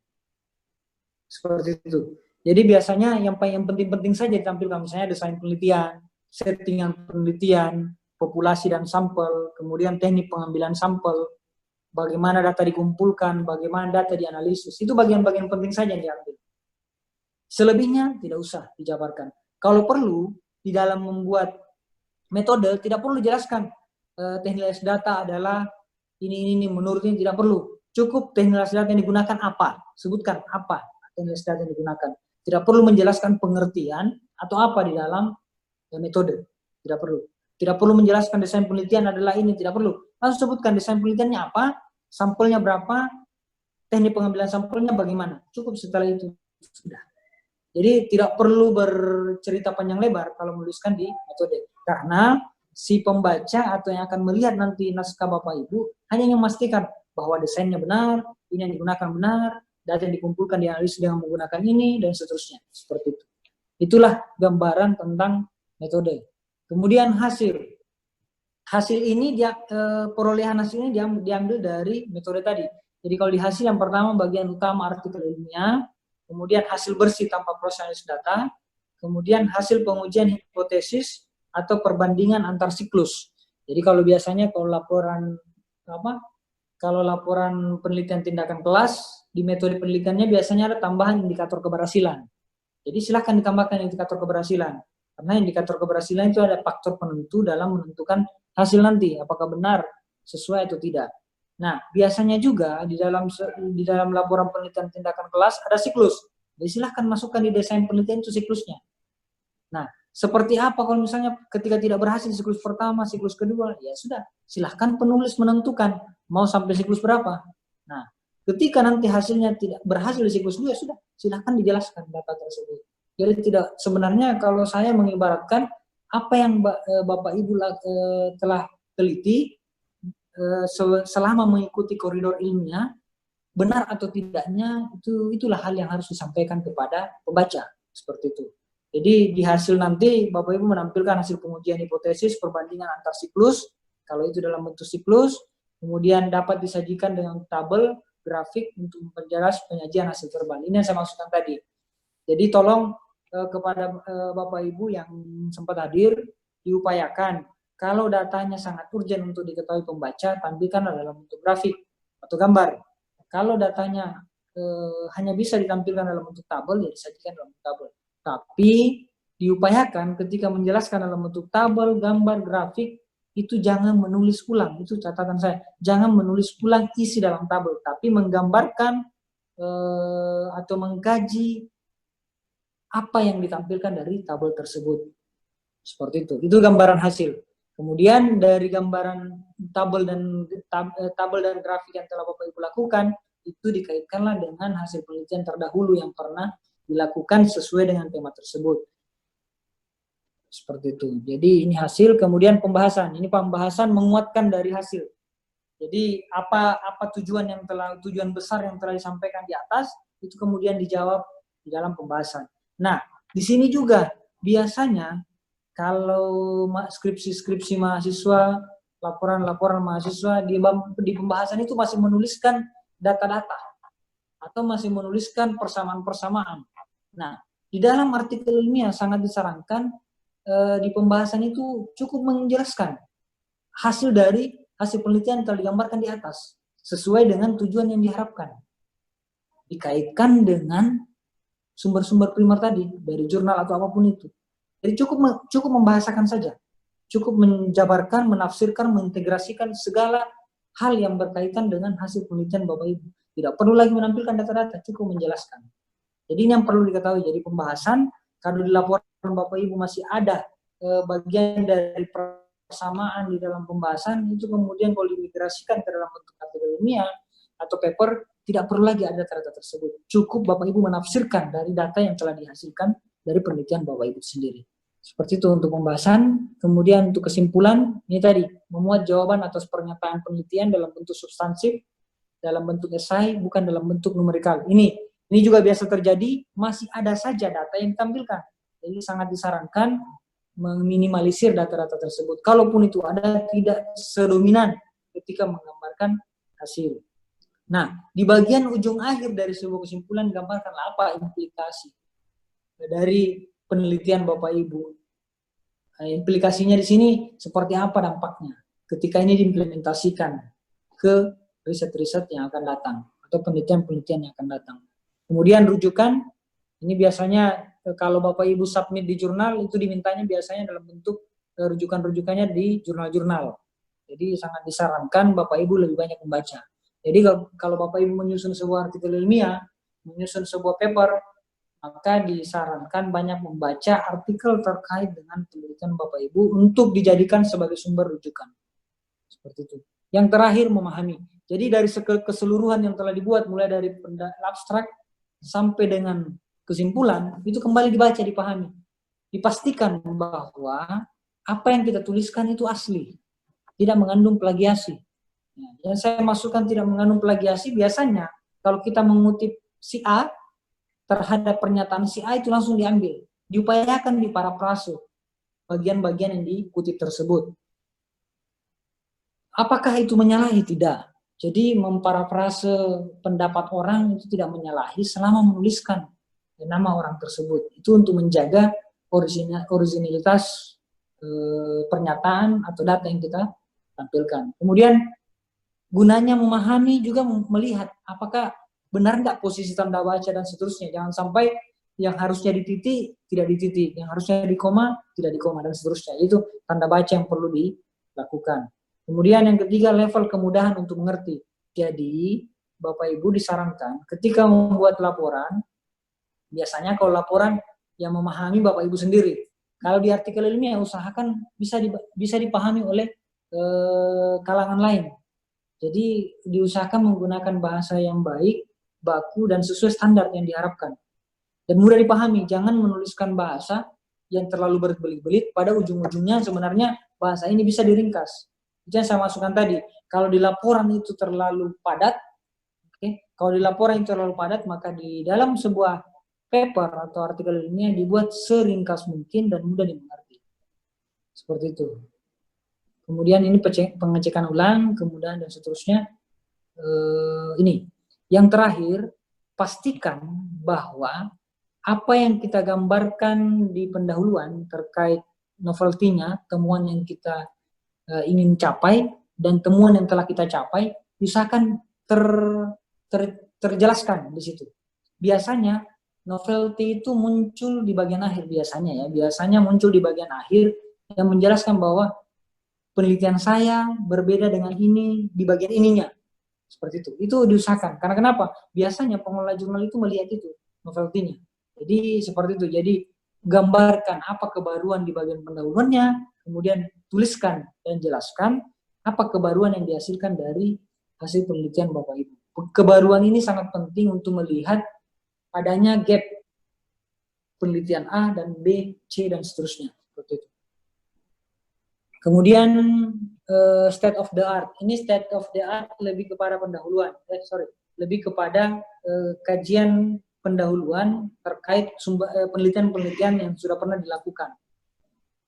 Seperti itu. Jadi biasanya yang penting-penting saja ditampilkan, misalnya desain penelitian, settingan penelitian, populasi dan sampel, kemudian teknik pengambilan sampel, bagaimana data dikumpulkan, bagaimana data dianalisis. Itu bagian-bagian penting saja yang diambil. Selebihnya tidak usah dijabarkan. Kalau perlu, di dalam membuat metode, tidak perlu dijelaskan teknik data adalah ini menurut ini, tidak perlu. Cukup teknik data yang digunakan apa, sebutkan apa teknik data yang digunakan. Tidak perlu menjelaskan pengertian atau apa di dalam metode, tidak perlu. Tidak perlu menjelaskan desain penelitian adalah ini, tidak perlu. Langsung sebutkan desain penelitiannya apa, sampelnya berapa, teknik pengambilan sampelnya bagaimana. Cukup setelah itu sudah. Jadi tidak perlu bercerita panjang lebar kalau menuliskan di metode. Karena si pembaca atau yang akan melihat nanti naskah Bapak Ibu hanya ingin memastikan bahwa desainnya benar, ini yang digunakan benar, data yang dikumpulkan dianalisis dengan menggunakan ini, dan seterusnya. Seperti itu. Itulah gambaran tentang metode. Kemudian hasil. Hasil ini, perolehan hasil ini diambil dari metode tadi. Jadi kalau di hasil yang pertama bagian utama artikel ilmiah, kemudian hasil bersih tanpa proses analisis data, kemudian hasil pengujian hipotesis atau perbandingan antar siklus. Jadi kalau biasanya kalau laporan penelitian tindakan kelas, di metode penelitiannya biasanya ada tambahan indikator keberhasilan. Jadi silahkan ditambahkan indikator keberhasilan. Karena indikator keberhasilan itu ada faktor penentu dalam menentukan hasil nanti, apakah benar sesuai atau tidak. Nah, biasanya juga di dalam laporan penelitian tindakan kelas ada siklus. Jadi silahkan masukkan di desain penelitian itu siklusnya. Nah, seperti apa kalau misalnya ketika tidak berhasil siklus pertama, siklus kedua, ya sudah, silahkan penulis menentukan mau sampai siklus berapa. Nah, ketika nanti hasilnya tidak berhasil di siklus 2, sudah, silahkan dijelaskan data tersebut. Jadi tidak, sebenarnya kalau saya mengibaratkan apa yang Bapak Ibu telah teliti selama mengikuti koridor ilmiah, benar atau tidaknya itulah hal yang harus disampaikan kepada pembaca, seperti itu. Jadi di hasil nanti Bapak Ibu menampilkan hasil pengujian hipotesis, perbandingan antar siklus, kalau itu dalam bentuk siklus, kemudian dapat disajikan dengan tabel grafik untuk memperjelas penyajian hasil verbal. Ini yang saya maksudkan tadi. Jadi tolong kepada Bapak Ibu yang sempat hadir, diupayakan kalau datanya sangat urgent untuk diketahui pembaca, tampilkan dalam bentuk grafik atau gambar. Kalau datanya hanya bisa ditampilkan dalam bentuk tabel, ya disajikan dalam bentuk tabel. Tapi diupayakan ketika menjelaskan dalam bentuk tabel, gambar, grafik, itu jangan menulis ulang. Itu catatan saya. Jangan menulis ulang isi dalam tabel, tapi menggambarkan atau mengkaji apa yang ditampilkan dari tabel tersebut. Seperti itu. Itu gambaran hasil. Kemudian dari gambaran tabel dan grafik yang telah Bapak Ibu lakukan, itu dikaitkanlah dengan hasil penelitian terdahulu yang pernah dilakukan sesuai dengan tema tersebut. Seperti itu. Jadi ini hasil, kemudian pembahasan. Ini pembahasan menguatkan dari hasil. Jadi apa tujuan besar yang telah disampaikan di atas, itu kemudian dijawab di dalam pembahasan. Nah, di sini juga biasanya kalau skripsi mahasiswa, laporan mahasiswa di pembahasan itu masih menuliskan data-data atau masih menuliskan persamaan-persamaan. Nah, di dalam artikel ilmiah sangat disarankan di pembahasan itu cukup menjelaskan hasil penelitian yang telah digambarkan di atas sesuai dengan tujuan yang diharapkan. Dikaitkan dengan sumber-sumber primer tadi dari jurnal atau apapun itu. Jadi cukup membahasakan saja. Cukup menjabarkan, menafsirkan, mengintegrasikan segala hal yang berkaitan dengan hasil penelitian Bapak Ibu. Tidak perlu lagi menampilkan data-data, cukup menjelaskan. Jadi ini yang perlu diketahui. Jadi pembahasan, kalau di laporan Bapak Ibu masih ada bagian dari persamaan di dalam pembahasan, itu kemudian kalau dimigrasikan ke dalam bentuk artikel ilmiah atau paper, tidak perlu lagi ada data tersebut. Cukup Bapak Ibu menafsirkan dari data yang telah dihasilkan dari penelitian Bapak Ibu sendiri. Seperti itu untuk pembahasan. Kemudian untuk kesimpulan, ini tadi, memuat jawaban atas pernyataan penelitian dalam bentuk substansif, dalam bentuk esai, bukan dalam bentuk numerikal. Ini juga biasa terjadi, masih ada saja data yang ditampilkan. Jadi sangat disarankan meminimalisir data-data tersebut. Kalaupun itu ada, tidak sedominan ketika menggambarkan hasil. Nah, di bagian ujung akhir dari sebuah kesimpulan, gambarkan apa implikasi dari penelitian Bapak Ibu. Implikasinya di sini seperti apa dampaknya ketika ini diimplementasikan ke riset-riset yang akan datang atau penelitian-penelitian yang akan datang. Kemudian rujukan, ini biasanya kalau Bapak Ibu submit di jurnal, itu dimintanya biasanya dalam bentuk rujukan-rujukannya di jurnal-jurnal. Jadi sangat disarankan Bapak Ibu lebih banyak membaca. Jadi kalau Bapak Ibu menyusun sebuah artikel ilmiah, menyusun sebuah paper, maka disarankan banyak membaca artikel terkait dengan penelitian Bapak Ibu untuk dijadikan sebagai sumber rujukan. Seperti itu. Yang terakhir, memahami. Jadi dari keseluruhan yang telah dibuat, mulai dari abstrak sampai dengan kesimpulan, itu kembali dibaca, dipahami. Dipastikan bahwa apa yang kita tuliskan itu asli, tidak mengandung plagiasi. Yang saya masukkan tidak mengandung plagiasi, biasanya kalau kita mengutip si A, terhadap pernyataan si A itu langsung diambil. Diupayakan di parafrase bagian-bagian yang dikutip tersebut. Apakah itu menyalahi? Tidak. Jadi memparafrase pendapat orang itu tidak menyalahi selama menuliskan nama orang tersebut. Itu untuk menjaga originalitas pernyataan atau data yang kita tampilkan. Kemudian gunanya memahami juga melihat apakah benar nggak posisi tanda baca dan seterusnya. Jangan sampai yang harusnya di titik tidak di titik, yang harusnya di koma tidak di koma dan seterusnya. Itu tanda baca yang perlu dilakukan. Kemudian yang ketiga, level kemudahan untuk mengerti. Jadi Bapak Ibu disarankan ketika membuat laporan, biasanya kalau laporan yang memahami Bapak Ibu sendiri. Kalau di artikel ilmiah usahakan bisa dipahami oleh kalangan lain. Jadi diusahakan menggunakan bahasa yang baik, baku, dan sesuai standar yang diharapkan. Dan mudah dipahami, jangan menuliskan bahasa yang terlalu berbelit-belit, pada ujung-ujungnya sebenarnya bahasa ini bisa diringkas. Itu yang saya masukkan tadi, kalau di laporan itu terlalu padat, kalau di laporan itu terlalu padat, maka di dalam sebuah paper atau artikel ilmiah dibuat seringkas mungkin dan mudah dimengerti. Seperti itu. Kemudian ini pengecekan ulang, kemudian dan seterusnya. Ini yang terakhir, pastikan bahwa apa yang kita gambarkan di pendahuluan terkait novelty-nya, temuan yang kita ingin capai dan temuan yang telah kita capai, usahakan terjelaskan di situ. Biasanya novelty itu muncul di bagian akhir, biasanya muncul di bagian akhir yang menjelaskan bahwa penelitian saya berbeda dengan ini di bagian ininya. Seperti itu. Itu diusahakan. Karena kenapa? Biasanya pengelola jurnal itu melihat itu, novelty-nya. Jadi seperti itu. Jadi gambarkan apa kebaruan di bagian pendahuluannya, kemudian tuliskan dan jelaskan apa kebaruan yang dihasilkan dari hasil penelitian Bapak Ibu. Kebaruan ini sangat penting untuk melihat adanya gap penelitian A dan B, C, dan seterusnya. Seperti itu. Kemudian state of the art. Ini state of the art lebih kepada pendahuluan. Lebih kepada kajian pendahuluan terkait penelitian-penelitian yang sudah pernah dilakukan.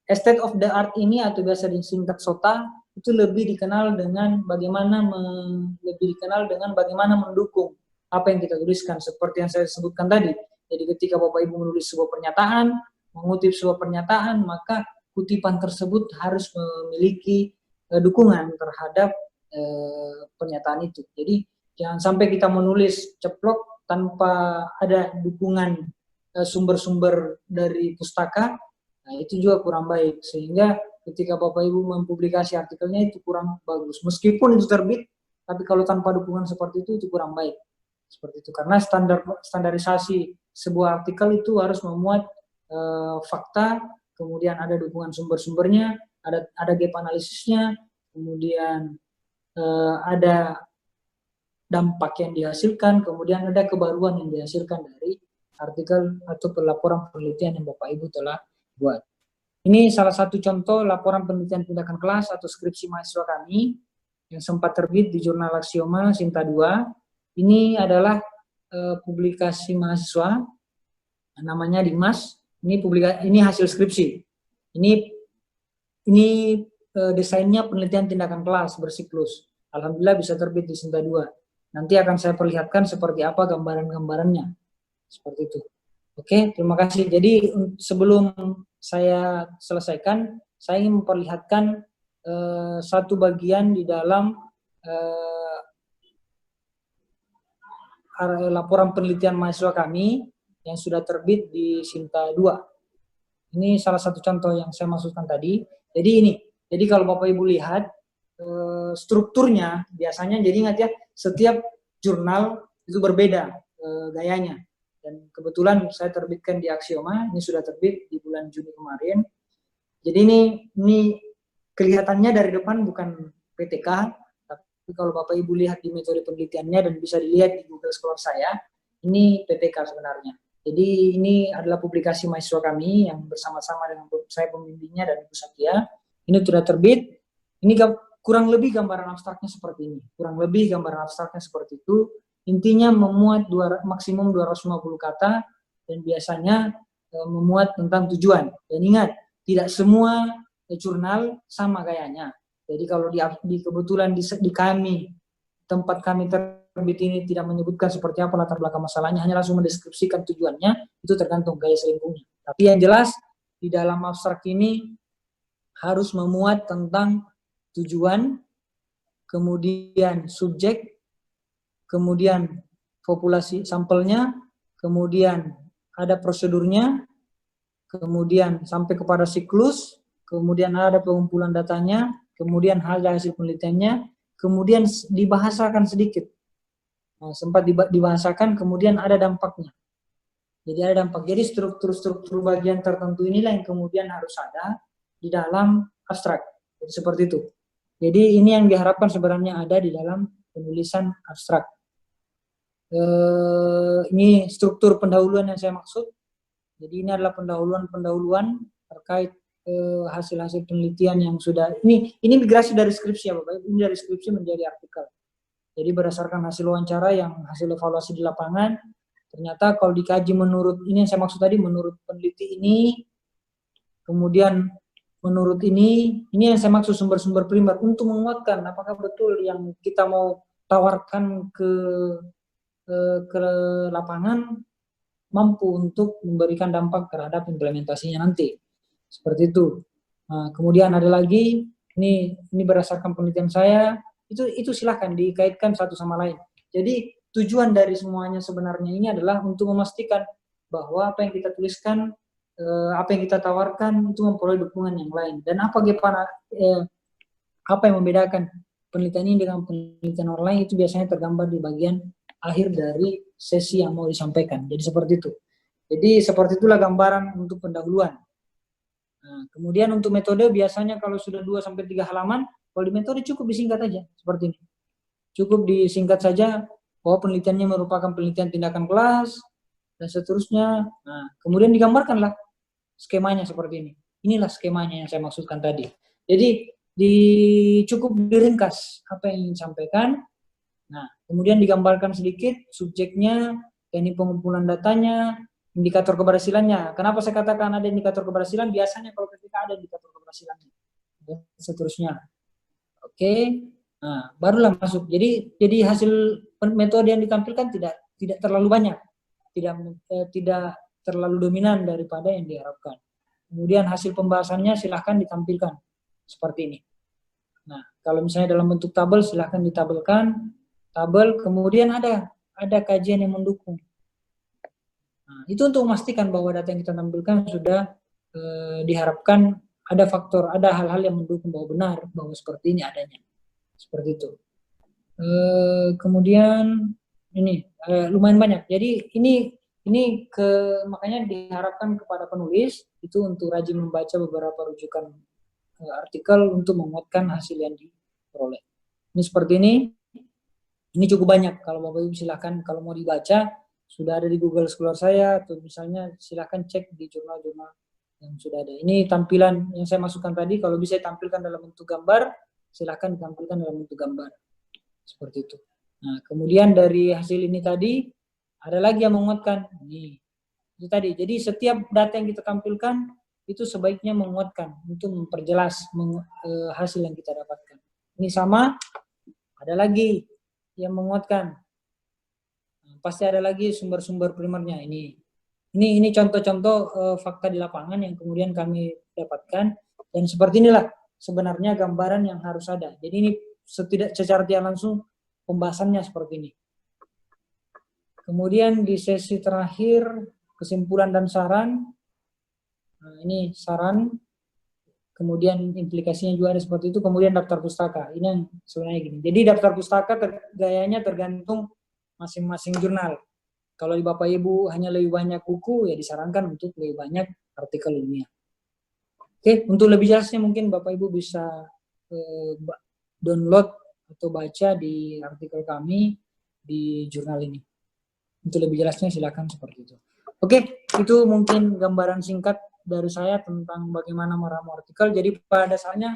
State of the art ini atau biasa disingkat SOTA itu lebih dikenal dengan bagaimana mendukung apa yang kita tuliskan, seperti yang saya sebutkan tadi. Jadi ketika Bapak Ibu menulis sebuah pernyataan, mengutip sebuah pernyataan, maka kutipan tersebut harus memiliki dukungan terhadap pernyataan itu. Jadi jangan sampai kita menulis ceplok tanpa ada dukungan sumber-sumber dari pustaka. Nah, itu juga kurang baik, sehingga ketika Bapak Ibu mempublikasi artikelnya itu kurang bagus. Meskipun itu terbit, tapi kalau tanpa dukungan seperti itu kurang baik. Seperti itu, karena standarisasi sebuah artikel itu harus memuat fakta, kemudian ada dukungan sumber-sumbernya, ada gap analisisnya, kemudian ada dampak yang dihasilkan, kemudian ada kebaruan yang dihasilkan dari artikel atau laporan penelitian yang Bapak Ibu telah buat. Ini salah satu contoh laporan penelitian tindakan kelas atau skripsi mahasiswa kami yang sempat terbit di jurnal Aksioma Sinta 2. Ini adalah publikasi mahasiswa, namanya Dimas. Ini hasil skripsi. Ini desainnya penelitian tindakan kelas bersiklus. Alhamdulillah bisa terbit di Sinta 2. Nanti akan saya perlihatkan seperti apa gambaran-gambarannya. Seperti itu. Oke, terima kasih. Jadi sebelum saya selesaikan, saya ingin memperlihatkan satu bagian di dalam laporan penelitian mahasiswa kami yang sudah terbit di Sinta 2. Ini salah satu contoh yang saya maksudkan tadi. Jadi kalau Bapak Ibu lihat strukturnya biasanya, jadi ingat ya, setiap jurnal itu berbeda gayanya. Dan kebetulan saya terbitkan di Aksioma, ini sudah terbit di bulan Juni kemarin. Jadi ini kelihatannya dari depan bukan PTK, tapi kalau Bapak Ibu lihat di metode penelitiannya dan bisa dilihat di Google Scholar saya, ini PTK sebenarnya. Jadi ini adalah publikasi mahasiswa kami yang bersama-sama dengan saya pembimbingnya dan Ibu Satya. Ini sudah terbit. Ini kurang lebih gambaran abstraknya seperti ini. Kurang lebih gambaran abstraknya seperti itu. Intinya memuat maksimum 250 kata dan biasanya memuat tentang tujuan. Dan ingat, tidak semua jurnal sama gayanya. Jadi kalau kebetulan di kami, tempat kami terbit ini tidak menyebutkan seperti apa latar belakang masalahnya, hanya langsung mendeskripsikan tujuannya, itu tergantung gaya selingkuhnya. Tapi yang jelas, di dalam abstrak ini harus memuat tentang tujuan, kemudian subjek, kemudian populasi sampelnya, kemudian ada prosedurnya, kemudian sampai kepada siklus, kemudian ada pengumpulan datanya, kemudian hasil penelitiannya, kemudian dibahasakan sedikit. Nah, sempat dibahasakan, kemudian ada dampaknya. Jadi ada dampak. Jadi struktur-struktur bagian tertentu inilah yang kemudian harus ada di dalam abstrak. Jadi seperti itu. Jadi ini yang diharapkan sebenarnya ada di dalam penulisan abstrak. Ini struktur pendahuluan yang saya maksud. Jadi ini adalah pendahuluan terkait hasil-hasil penelitian yang sudah ini migrasi dari skripsi ya Bapak. Ini dari skripsi menjadi artikel. Jadi berdasarkan hasil wawancara yang hasil evaluasi di lapangan, ternyata kalau dikaji menurut ini yang saya maksud tadi, menurut peneliti ini, kemudian menurut ini yang saya maksud sumber-sumber primer untuk menguatkan apakah betul yang kita mau tawarkan ke lapangan mampu untuk memberikan dampak terhadap implementasinya nanti. Seperti itu. Nah, kemudian ada lagi, ini berdasarkan penelitian saya, itu silahkan dikaitkan satu sama lain. Jadi tujuan dari semuanya sebenarnya ini adalah untuk memastikan bahwa apa yang kita tuliskan, apa yang kita tawarkan itu memperoleh dukungan yang lain. Dan apa yang membedakan penelitian ini dengan penelitian orang lain itu biasanya tergambar di bagian akhir dari sesi yang mau disampaikan. Jadi seperti itu. Jadi seperti itulah gambaran untuk pendahuluan. Nah, kemudian untuk metode biasanya kalau sudah 2-3 halaman, kalau di metode cukup disingkat aja seperti ini. Cukup disingkat saja bahwa penelitiannya merupakan penelitian tindakan kelas dan seterusnya. Nah, kemudian digambarkanlah skemanya seperti ini. Inilah skemanya yang saya maksudkan tadi. Jadi cukup diringkas apa yang ingin disampaikan. Nah, kemudian digambarkan sedikit subjeknya, teknik pengumpulan datanya, indikator keberhasilannya. Kenapa saya katakan ada indikator keberhasilan? Biasanya kalau ketika ada indikator keberhasilannya, dan seterusnya. Oke, nah barulah masuk. Jadi hasil metode yang ditampilkan tidak terlalu banyak, tidak terlalu dominan daripada yang diharapkan. Kemudian hasil pembahasannya silahkan ditampilkan seperti ini. Nah, kalau misalnya dalam bentuk tabel silahkan ditabelkan. Tabel, kemudian ada kajian yang mendukung. Nah, itu untuk memastikan bahwa data yang kita tampilkan sudah diharapkan ada faktor, ada hal-hal yang mendukung bahwa benar, bahwa seperti ini adanya. Seperti itu. Kemudian ini lumayan banyak. Jadi ini Ini makanya diharapkan kepada penulis itu untuk rajin membaca beberapa rujukan artikel untuk menguatkan hasil yang diperoleh. Ini seperti ini. Ini cukup banyak. Kalau Bapak Ibu silahkan kalau mau dibaca sudah ada di Google Scholar saya atau misalnya silahkan cek di jurnal-jurnal yang sudah ada. Ini tampilan yang saya masukkan tadi. Kalau bisa tampilkan dalam bentuk gambar, silahkan ditampilkan dalam bentuk gambar. Seperti itu. Nah, kemudian dari hasil ini tadi ada lagi yang menguatkan. Ini itu tadi. Jadi setiap data yang kita tampilkan itu sebaiknya menguatkan untuk memperjelas hasil yang kita dapatkan. Ini sama. Ada lagi yang menguatkan. Nah, pasti ada lagi sumber-sumber primernya. Ini contoh-contoh fakta di lapangan yang kemudian kami dapatkan, dan seperti inilah sebenarnya gambaran yang harus ada. Jadi ini secara tidak langsung pembahasannya seperti ini. Kemudian di sesi terakhir kesimpulan dan saran. Nah, ini saran. Kemudian implikasinya juga ada seperti itu. Kemudian daftar pustaka. Ini yang sebenarnya gini. Jadi daftar pustaka gayanya tergantung masing-masing jurnal. Kalau di Bapak Ibu hanya lebih banyak buku, ya disarankan untuk lebih banyak artikel ilmiah. Oke, untuk lebih jelasnya mungkin Bapak Ibu bisa download atau baca di artikel kami di jurnal ini. Untuk lebih jelasnya silakan seperti itu. Oke, itu mungkin gambaran singkat dari saya tentang bagaimana meramu artikel. Jadi pada dasarnya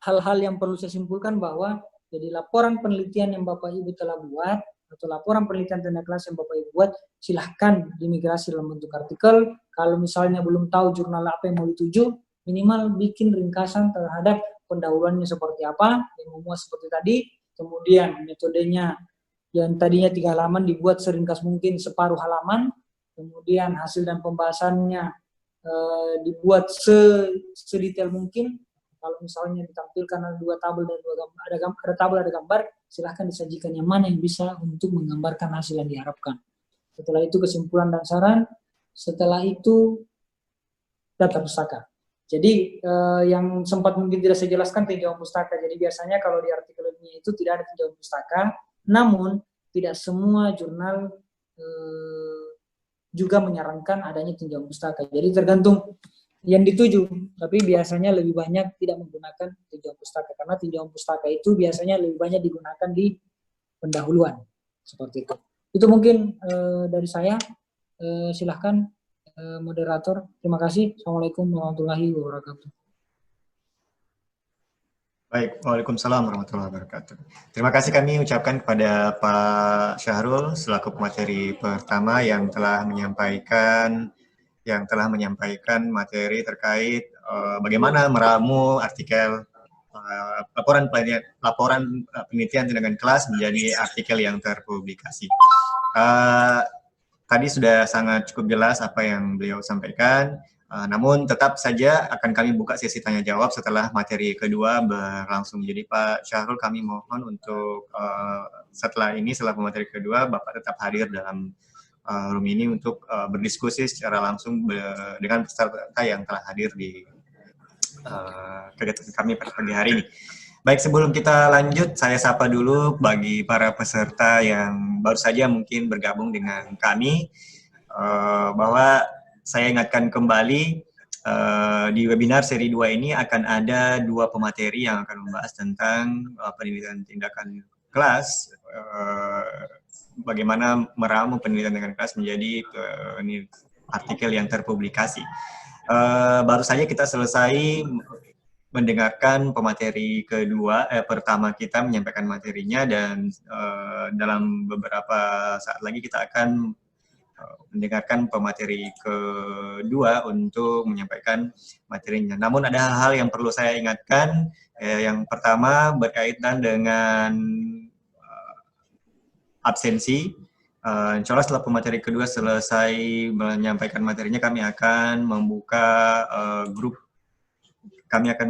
hal-hal yang perlu saya simpulkan bahwa jadi laporan penelitian yang Bapak Ibu telah buat atau laporan penelitian tanda kelas yang Bapak Ibu buat, silahkan dimigrasi dalam bentuk artikel. Kalau misalnya belum tahu jurnal apa yang mau dituju, minimal bikin ringkasan terhadap pendahuluannya seperti apa, yang memuat seperti tadi, kemudian metodenya yang tadinya 3 halaman dibuat seringkas mungkin separuh halaman, kemudian hasil dan pembahasannya dibuat sedetail mungkin. Kalau misalnya ditampilkan ada 2 tabel dan 2 gambar, ada tabel ada gambar, silahkan disajikan yang mana yang bisa untuk menggambarkan hasil yang diharapkan. Setelah itu kesimpulan dan saran, setelah itu daftar pustaka. Jadi yang sempat mungkin tidak saya jelaskan tinjauan pustaka. Jadi biasanya kalau di artikel ini itu tidak ada tinjauan pustaka, namun tidak semua jurnal juga menyarankan adanya tinjauan pustaka. Jadi tergantung yang dituju, tapi biasanya lebih banyak tidak menggunakan tinjauan pustaka karena tinjauan pustaka itu biasanya lebih banyak digunakan di pendahuluan seperti itu. Itu mungkin dari saya. Silahkan moderator. Terima kasih. Assalamualaikum warahmatullahi wabarakatuh. Baik, Waalaikumsalam warahmatullahi wabarakatuh. Terima kasih kami ucapkan kepada Pak Syahrul selaku pemateri pertama yang telah menyampaikan materi terkait bagaimana meramu artikel laporan penelitian tindakan kelas menjadi artikel yang terpublikasi. Tadi sudah sangat cukup jelas apa yang beliau sampaikan. Namun tetap saja akan kami buka sesi tanya jawab setelah materi kedua berlangsung. Jadi Pak Syahrul, kami mohon untuk setelah materi kedua Bapak tetap hadir dalam room ini untuk berdiskusi secara langsung dengan peserta yang telah hadir di kegiatan kami pada pagi hari ini. Baik, sebelum kita lanjut, saya sapa dulu bagi para peserta yang baru saja mungkin bergabung dengan kami, bahwa saya ingatkan kembali di webinar seri 2 ini akan ada 2 pemateri yang akan membahas tentang penelitian tindakan kelas, bagaimana meramu penelitian tindakan kelas menjadi artikel yang terpublikasi. Baru saja kita selesai mendengarkan pemateri pertama kita menyampaikan materinya, dan dalam beberapa saat lagi kita akan mendengarkan pemateri kedua untuk menyampaikan materinya. Namun ada hal-hal yang perlu saya ingatkan. Yang pertama berkaitan dengan absensi. Insya Allah setelah pemateri kedua selesai menyampaikan materinya, kami akan membuka grup. Kami akan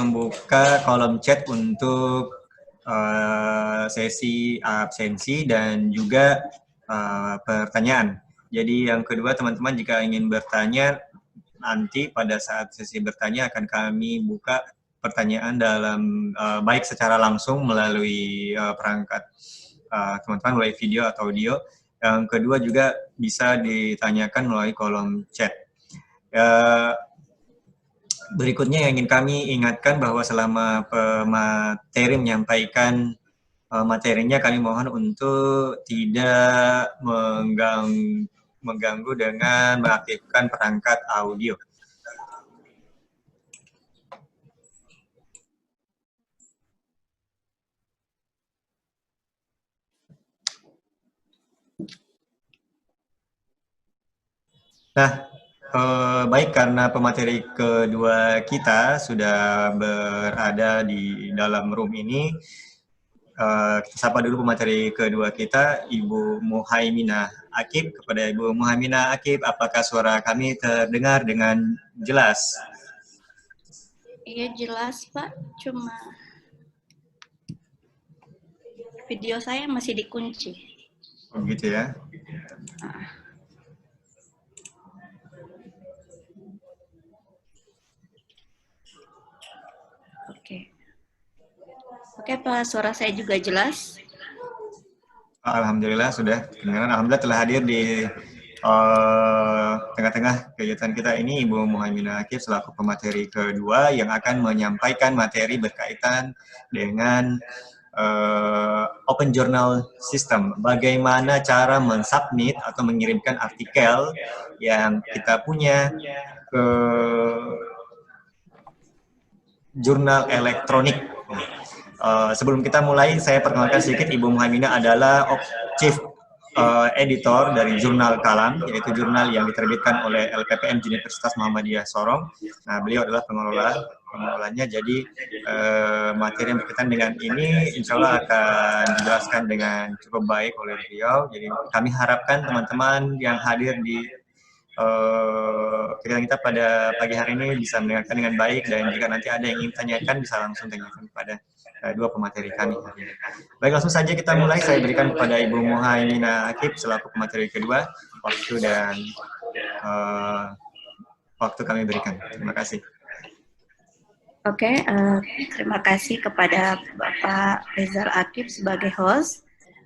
membuka kolom chat untuk sesi absensi dan juga pertanyaan. Jadi yang kedua, teman-teman jika ingin bertanya, nanti pada saat sesi bertanya akan kami buka pertanyaan dalam baik secara langsung melalui perangkat teman-teman melalui video atau audio. Yang kedua juga bisa ditanyakan melalui kolom chat. Berikutnya yang ingin kami ingatkan bahwa selama pemateri menyampaikan materinya, kami mohon untuk tidak mengganggu dengan mengaktifkan perangkat audio. Nah, baik, karena pemateri kedua kita sudah berada di dalam room ini, kita sapa dulu pemateri kedua kita, Ibu Muhaiminah Akib. Kepada Ibu Muhaiminah Akib, apakah suara kami terdengar dengan jelas? Iya jelas Pak, cuma video saya masih dikunci. Oh gitu ya. Oke Pak, suara saya juga jelas. Alhamdulillah sudah kedengaran. Alhamdulillah telah hadir di tengah-tengah kegiatan kita ini Ibu Muhaiminah Akib selaku pemateri kedua yang akan menyampaikan materi berkaitan dengan Open Journal System. Bagaimana cara mensubmit atau mengirimkan artikel yang kita punya ke jurnal elektronik. Sebelum kita mulai, saya perkenalkan sedikit, Ibu Muhaiminah adalah Chief Editor dari Jurnal Kalam, yaitu jurnal yang diterbitkan oleh LPPM Universitas Muhammadiyah Sorong. Nah, beliau adalah pengelolanya, jadi materi yang berkaitan dengan ini insya Allah akan dijelaskan dengan cukup baik oleh beliau. Jadi kami harapkan teman-teman yang hadir di kegiatan kita pada pagi hari ini bisa mendengarkan dengan baik, dan jika nanti ada yang ingin tanyakan bisa langsung tanyakan kepada dua pemateri kami. Baik, langsung saja kita mulai. Saya berikan kepada Ibu Muhaiminah Akib selaku pemateri kedua waktu dan waktu kami berikan. Terima kasih. Oke, terima kasih kepada Bapak Rizal Akib sebagai host,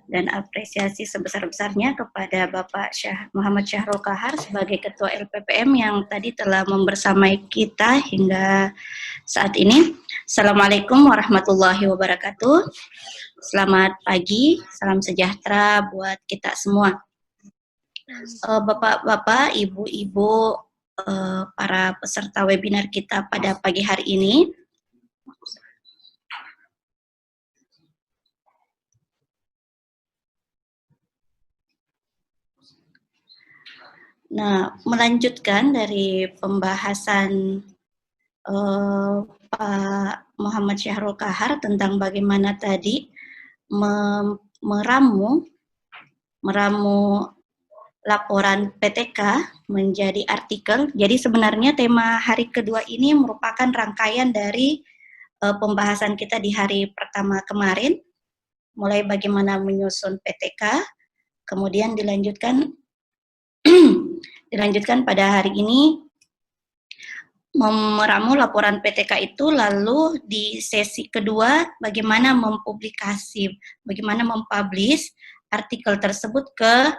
dan apresiasi sebesar-besarnya kepada Bapak Muhammad Syahrul Kahar sebagai Ketua LPPM yang tadi telah membersamai kita hingga saat ini. Assalamualaikum warahmatullahi wabarakatuh. Selamat pagi, salam sejahtera buat kita semua. Bapak-bapak, ibu-ibu, para peserta webinar kita pada pagi hari ini. Nah, melanjutkan dari pembahasan Pak Muhammad Syahrul Kahar tentang bagaimana tadi meramu laporan PTK menjadi artikel. Jadi sebenarnya tema hari kedua ini merupakan rangkaian dari pembahasan kita di hari pertama kemarin, mulai bagaimana menyusun PTK, kemudian dilanjutkan pada hari ini meramu laporan PTK itu, lalu di sesi kedua bagaimana mempublish artikel tersebut ke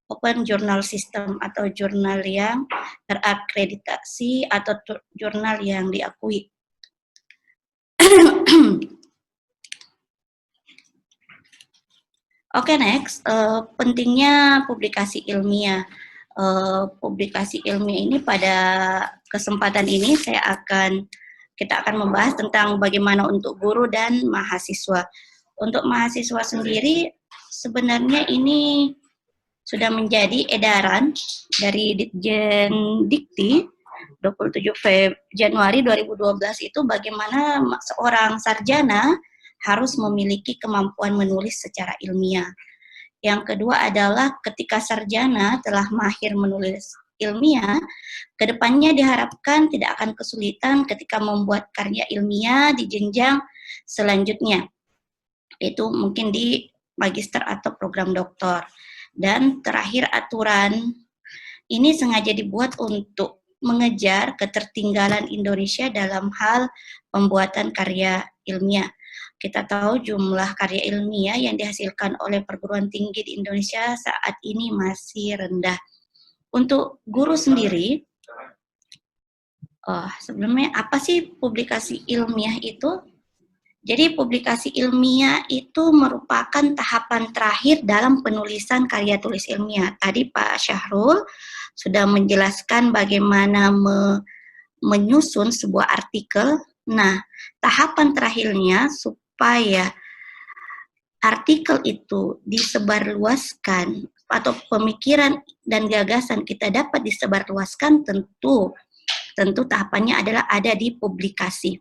Open Journal System atau jurnal yang terakreditasi atau jurnal yang diakui. Oke, next, pentingnya publikasi ilmiah. Publikasi ilmiah ini pada kesempatan ini kita akan membahas tentang bagaimana untuk guru dan mahasiswa. Untuk mahasiswa sendiri sebenarnya ini sudah menjadi edaran dari Ditjen Dikti 27 Januari 2012 itu bagaimana seorang sarjana harus memiliki kemampuan menulis secara ilmiah. Yang kedua adalah ketika sarjana telah mahir menulis ilmiah, kedepannya diharapkan tidak akan kesulitan ketika membuat karya ilmiah di jenjang selanjutnya, itu mungkin di magister atau program doktor. Dan terakhir, aturan ini sengaja dibuat untuk mengejar ketertinggalan Indonesia dalam hal pembuatan karya ilmiah. Kita tahu jumlah karya ilmiah yang dihasilkan oleh perguruan tinggi di Indonesia saat ini masih rendah. Untuk guru sendiri, sebelumnya apa sih publikasi ilmiah itu? Jadi publikasi ilmiah itu merupakan tahapan terakhir dalam penulisan karya tulis ilmiah. Tadi Pak Syahrul sudah menjelaskan bagaimana menyusun sebuah artikel. Nah, tahapan terakhirnya supaya artikel itu disebarluaskan atau pemikiran dan gagasan kita dapat disebarluaskan, tentu tahapannya adalah ada di publikasi.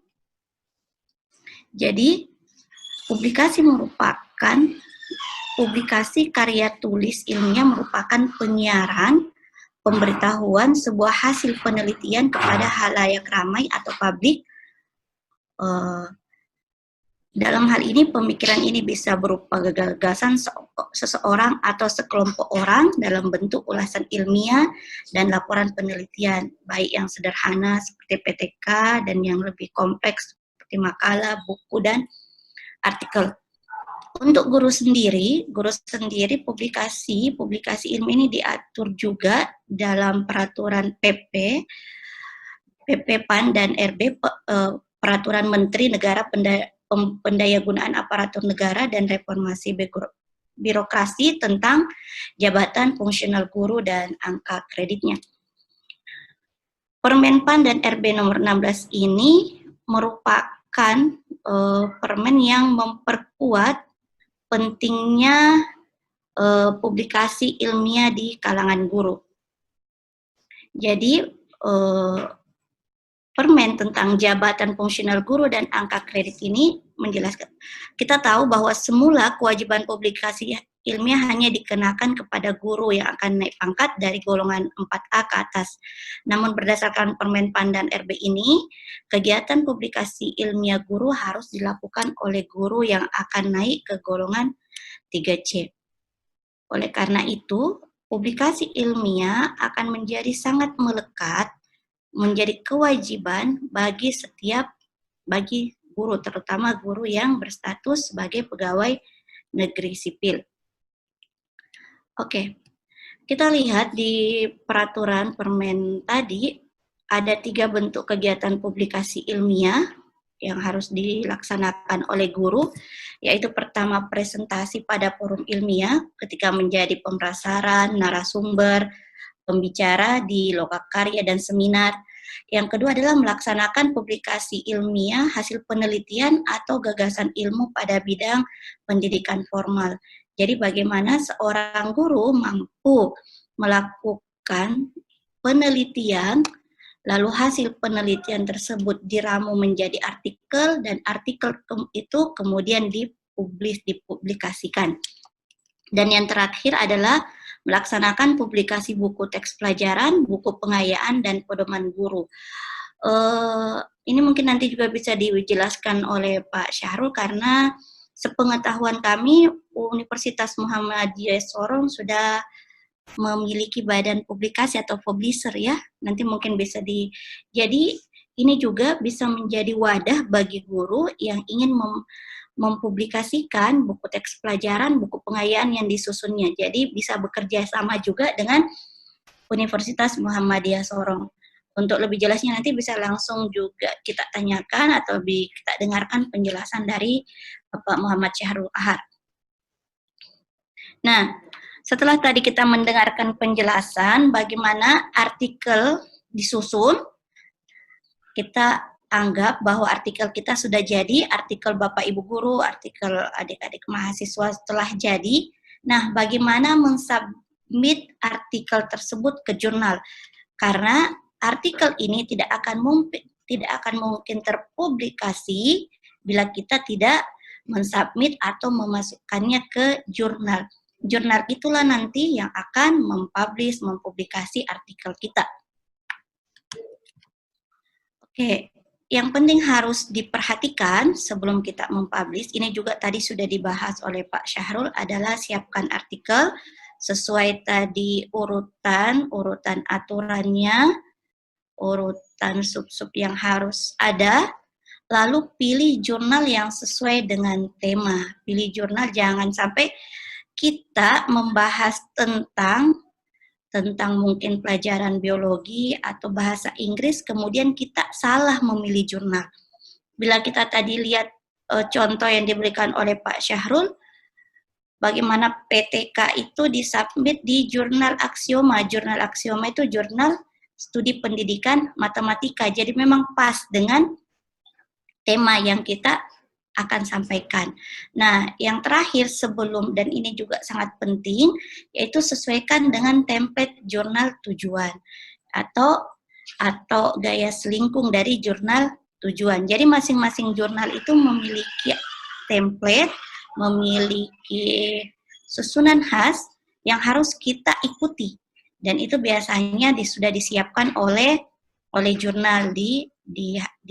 Jadi, publikasi karya tulis ilmiah merupakan penyiaran, pemberitahuan sebuah hasil penelitian kepada halayak ramai atau publik. Dalam hal ini, pemikiran ini bisa berupa gagasan seseorang atau sekelompok orang dalam bentuk ulasan ilmiah dan laporan penelitian, baik yang sederhana seperti PTK dan yang lebih kompleks seperti makalah, buku, dan artikel. Untuk guru sendiri publikasi ilmiah ini diatur juga dalam peraturan PP PAN dan RB, Peraturan Menteri Negara Pendayagunaan Aparatur Negara dan Reformasi Birokrasi tentang jabatan fungsional guru dan angka kreditnya. Permen PAN dan RB nomor 16 ini merupakan permen yang memperkuat pentingnya publikasi ilmiah di kalangan guru. Jadi permen tentang jabatan fungsional guru dan angka kredit ini menjelaskan, kita tahu bahwa semula kewajiban publikasi ilmiah hanya dikenakan kepada guru yang akan naik pangkat dari golongan 4A ke atas. Namun berdasarkan permen PAN dan RB ini, kegiatan publikasi ilmiah guru harus dilakukan oleh guru yang akan naik ke golongan 3C. Oleh karena itu, publikasi ilmiah akan menjadi sangat melekat, menjadi kewajiban bagi guru, terutama guru yang berstatus sebagai pegawai negeri sipil. Oke, kita lihat di peraturan permen tadi, ada 3 bentuk kegiatan publikasi ilmiah yang harus dilaksanakan oleh guru, yaitu pertama presentasi pada forum ilmiah ketika menjadi pemrasaran, narasumber, pembicara di lokakarya dan seminar. Yang kedua adalah melaksanakan publikasi ilmiah hasil penelitian atau gagasan ilmu pada bidang pendidikan formal. Jadi bagaimana seorang guru mampu melakukan penelitian, lalu hasil penelitian tersebut diramu menjadi artikel, dan artikel itu kemudian dipublikasikan. Dan yang terakhir adalah melaksanakan publikasi buku teks pelajaran, buku pengayaan, dan pedoman guru. Ini mungkin nanti juga bisa dijelaskan oleh Pak Syahrul, karena sepengetahuan kami, Universitas Muhammadiyah Sorong sudah memiliki badan publikasi atau publisher ya. Nanti mungkin bisa jadi ini juga bisa menjadi wadah bagi guru yang ingin mempublikasikan buku teks pelajaran, buku pengayaan yang disusunnya. Jadi bisa bekerja sama juga dengan Universitas Muhammadiyah Sorong. Untuk lebih jelasnya nanti bisa langsung juga kita tanyakan atau kita dengarkan penjelasan dari Bapak Muhammad Syahrul Ahad. Nah, setelah tadi kita mendengarkan penjelasan bagaimana artikel disusun, kita anggap bahwa artikel kita sudah jadi, artikel Bapak Ibu Guru, artikel adik-adik mahasiswa telah jadi. Nah, bagaimana mensubmit artikel tersebut ke jurnal? Karena artikel ini tidak akan mungkin terpublikasi bila kita tidak mensubmit atau memasukkannya ke jurnal. Jurnal itulah nanti yang akan mempublikasi artikel kita. Oke. Yang penting harus diperhatikan sebelum kita mempublish, ini juga tadi sudah dibahas oleh Pak Syahrul, adalah siapkan artikel sesuai tadi urutan aturannya, urutan sub-sub yang harus ada, lalu pilih jurnal yang sesuai dengan tema. Pilih jurnal, jangan sampai kita membahas tentang mungkin pelajaran biologi atau bahasa Inggris, kemudian kita salah memilih jurnal. Bila kita tadi lihat contoh yang diberikan oleh Pak Syahrul, bagaimana PTK itu disubmit di jurnal Aksioma. Jurnal Aksioma itu jurnal studi pendidikan matematika, jadi memang pas dengan tema yang kita akan sampaikan. Nah, yang terakhir sebelum, dan ini juga sangat penting, yaitu sesuaikan dengan template jurnal tujuan atau gaya selingkung dari jurnal tujuan. Jadi masing-masing jurnal itu memiliki template, memiliki susunan khas yang harus kita ikuti. Dan itu biasanya sudah disiapkan oleh jurnal di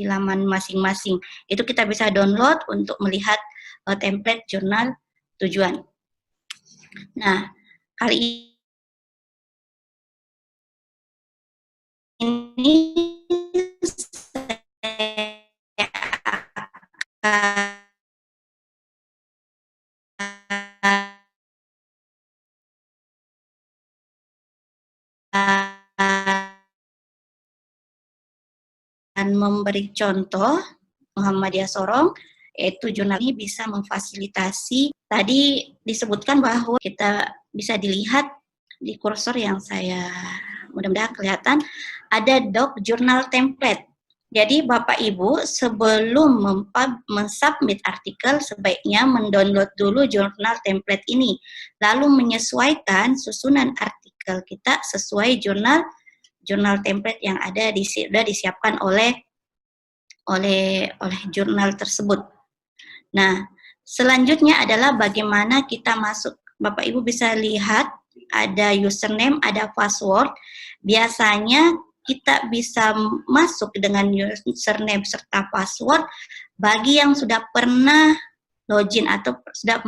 laman masing-masing. Itu kita bisa download untuk melihat template jurnal tujuan. Nah, kali ini saya akan memberi contoh Muhammadiyah Sorong, yaitu jurnal ini bisa memfasilitasi. Tadi disebutkan bahwa kita bisa dilihat di kursor yang saya mudah-mudahan kelihatan, ada doc jurnal template. Jadi Bapak Ibu sebelum mensubmit artikel sebaiknya mendownload dulu jurnal template ini, lalu menyesuaikan susunan artikel kita sesuai jurnal template yang ada sudah disiapkan oleh jurnal tersebut. Nah, selanjutnya adalah bagaimana kita masuk. Bapak Ibu bisa lihat ada username, ada password. Biasanya kita bisa masuk dengan username serta password bagi yang sudah pernah login atau sudah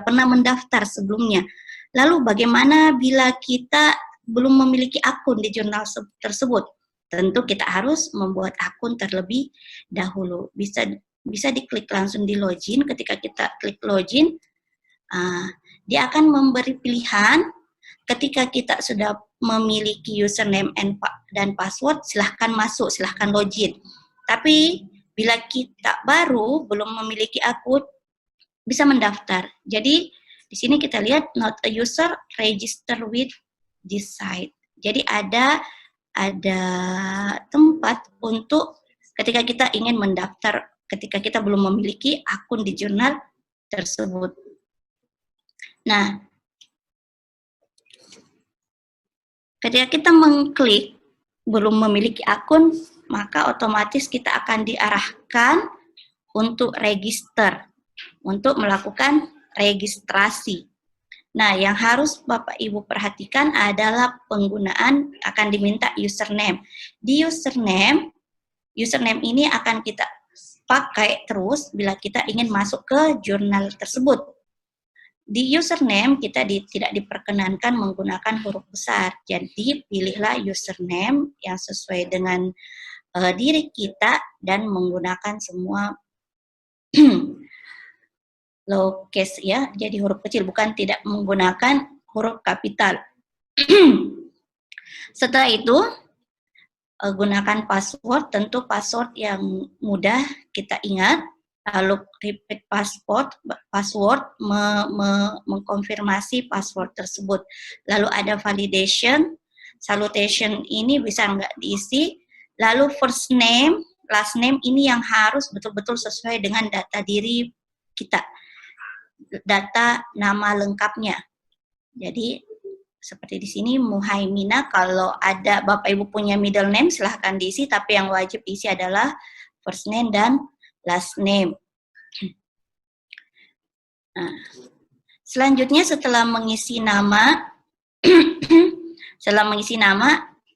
pernah mendaftar sebelumnya. Lalu bagaimana bila kita belum memiliki akun di jurnal tersebut? Tentu kita harus membuat akun terlebih dahulu. Bisa diklik langsung di login. Ketika kita klik login, dia akan memberi pilihan. Ketika kita sudah memiliki username dan password, silahkan masuk, silahkan login. Tapi bila kita baru belum memiliki akun, bisa mendaftar. Jadi di sini kita lihat not a user register with this site. Jadi ada tempat untuk ketika kita ingin mendaftar, ketika kita belum memiliki akun di jurnal tersebut. Nah, ketika kita mengklik belum memiliki akun, maka otomatis kita akan diarahkan untuk register, untuk melakukan registrasi. Nah, yang harus Bapak Ibu perhatikan adalah penggunaan akan diminta username. Di username ini akan kita pakai terus bila kita ingin masuk ke jurnal tersebut. Di username kita tidak diperkenankan menggunakan huruf besar. Jadi pilihlah username yang sesuai dengan diri kita dan menggunakan semua lowercase ya, jadi huruf kecil, bukan tidak menggunakan huruf kapital. Setelah itu gunakan password, tentu password yang mudah kita ingat. Lalu repeat password mengkonfirmasi password tersebut. Lalu ada validation, salutation ini bisa nggak diisi. Lalu first name, last name ini yang harus betul-betul sesuai dengan data diri kita, data nama lengkapnya. Jadi seperti di sini Muhaimina, kalau ada Bapak Ibu punya middle name silahkan diisi, tapi yang wajib diisi adalah first name dan last name. Nah, selanjutnya setelah mengisi nama,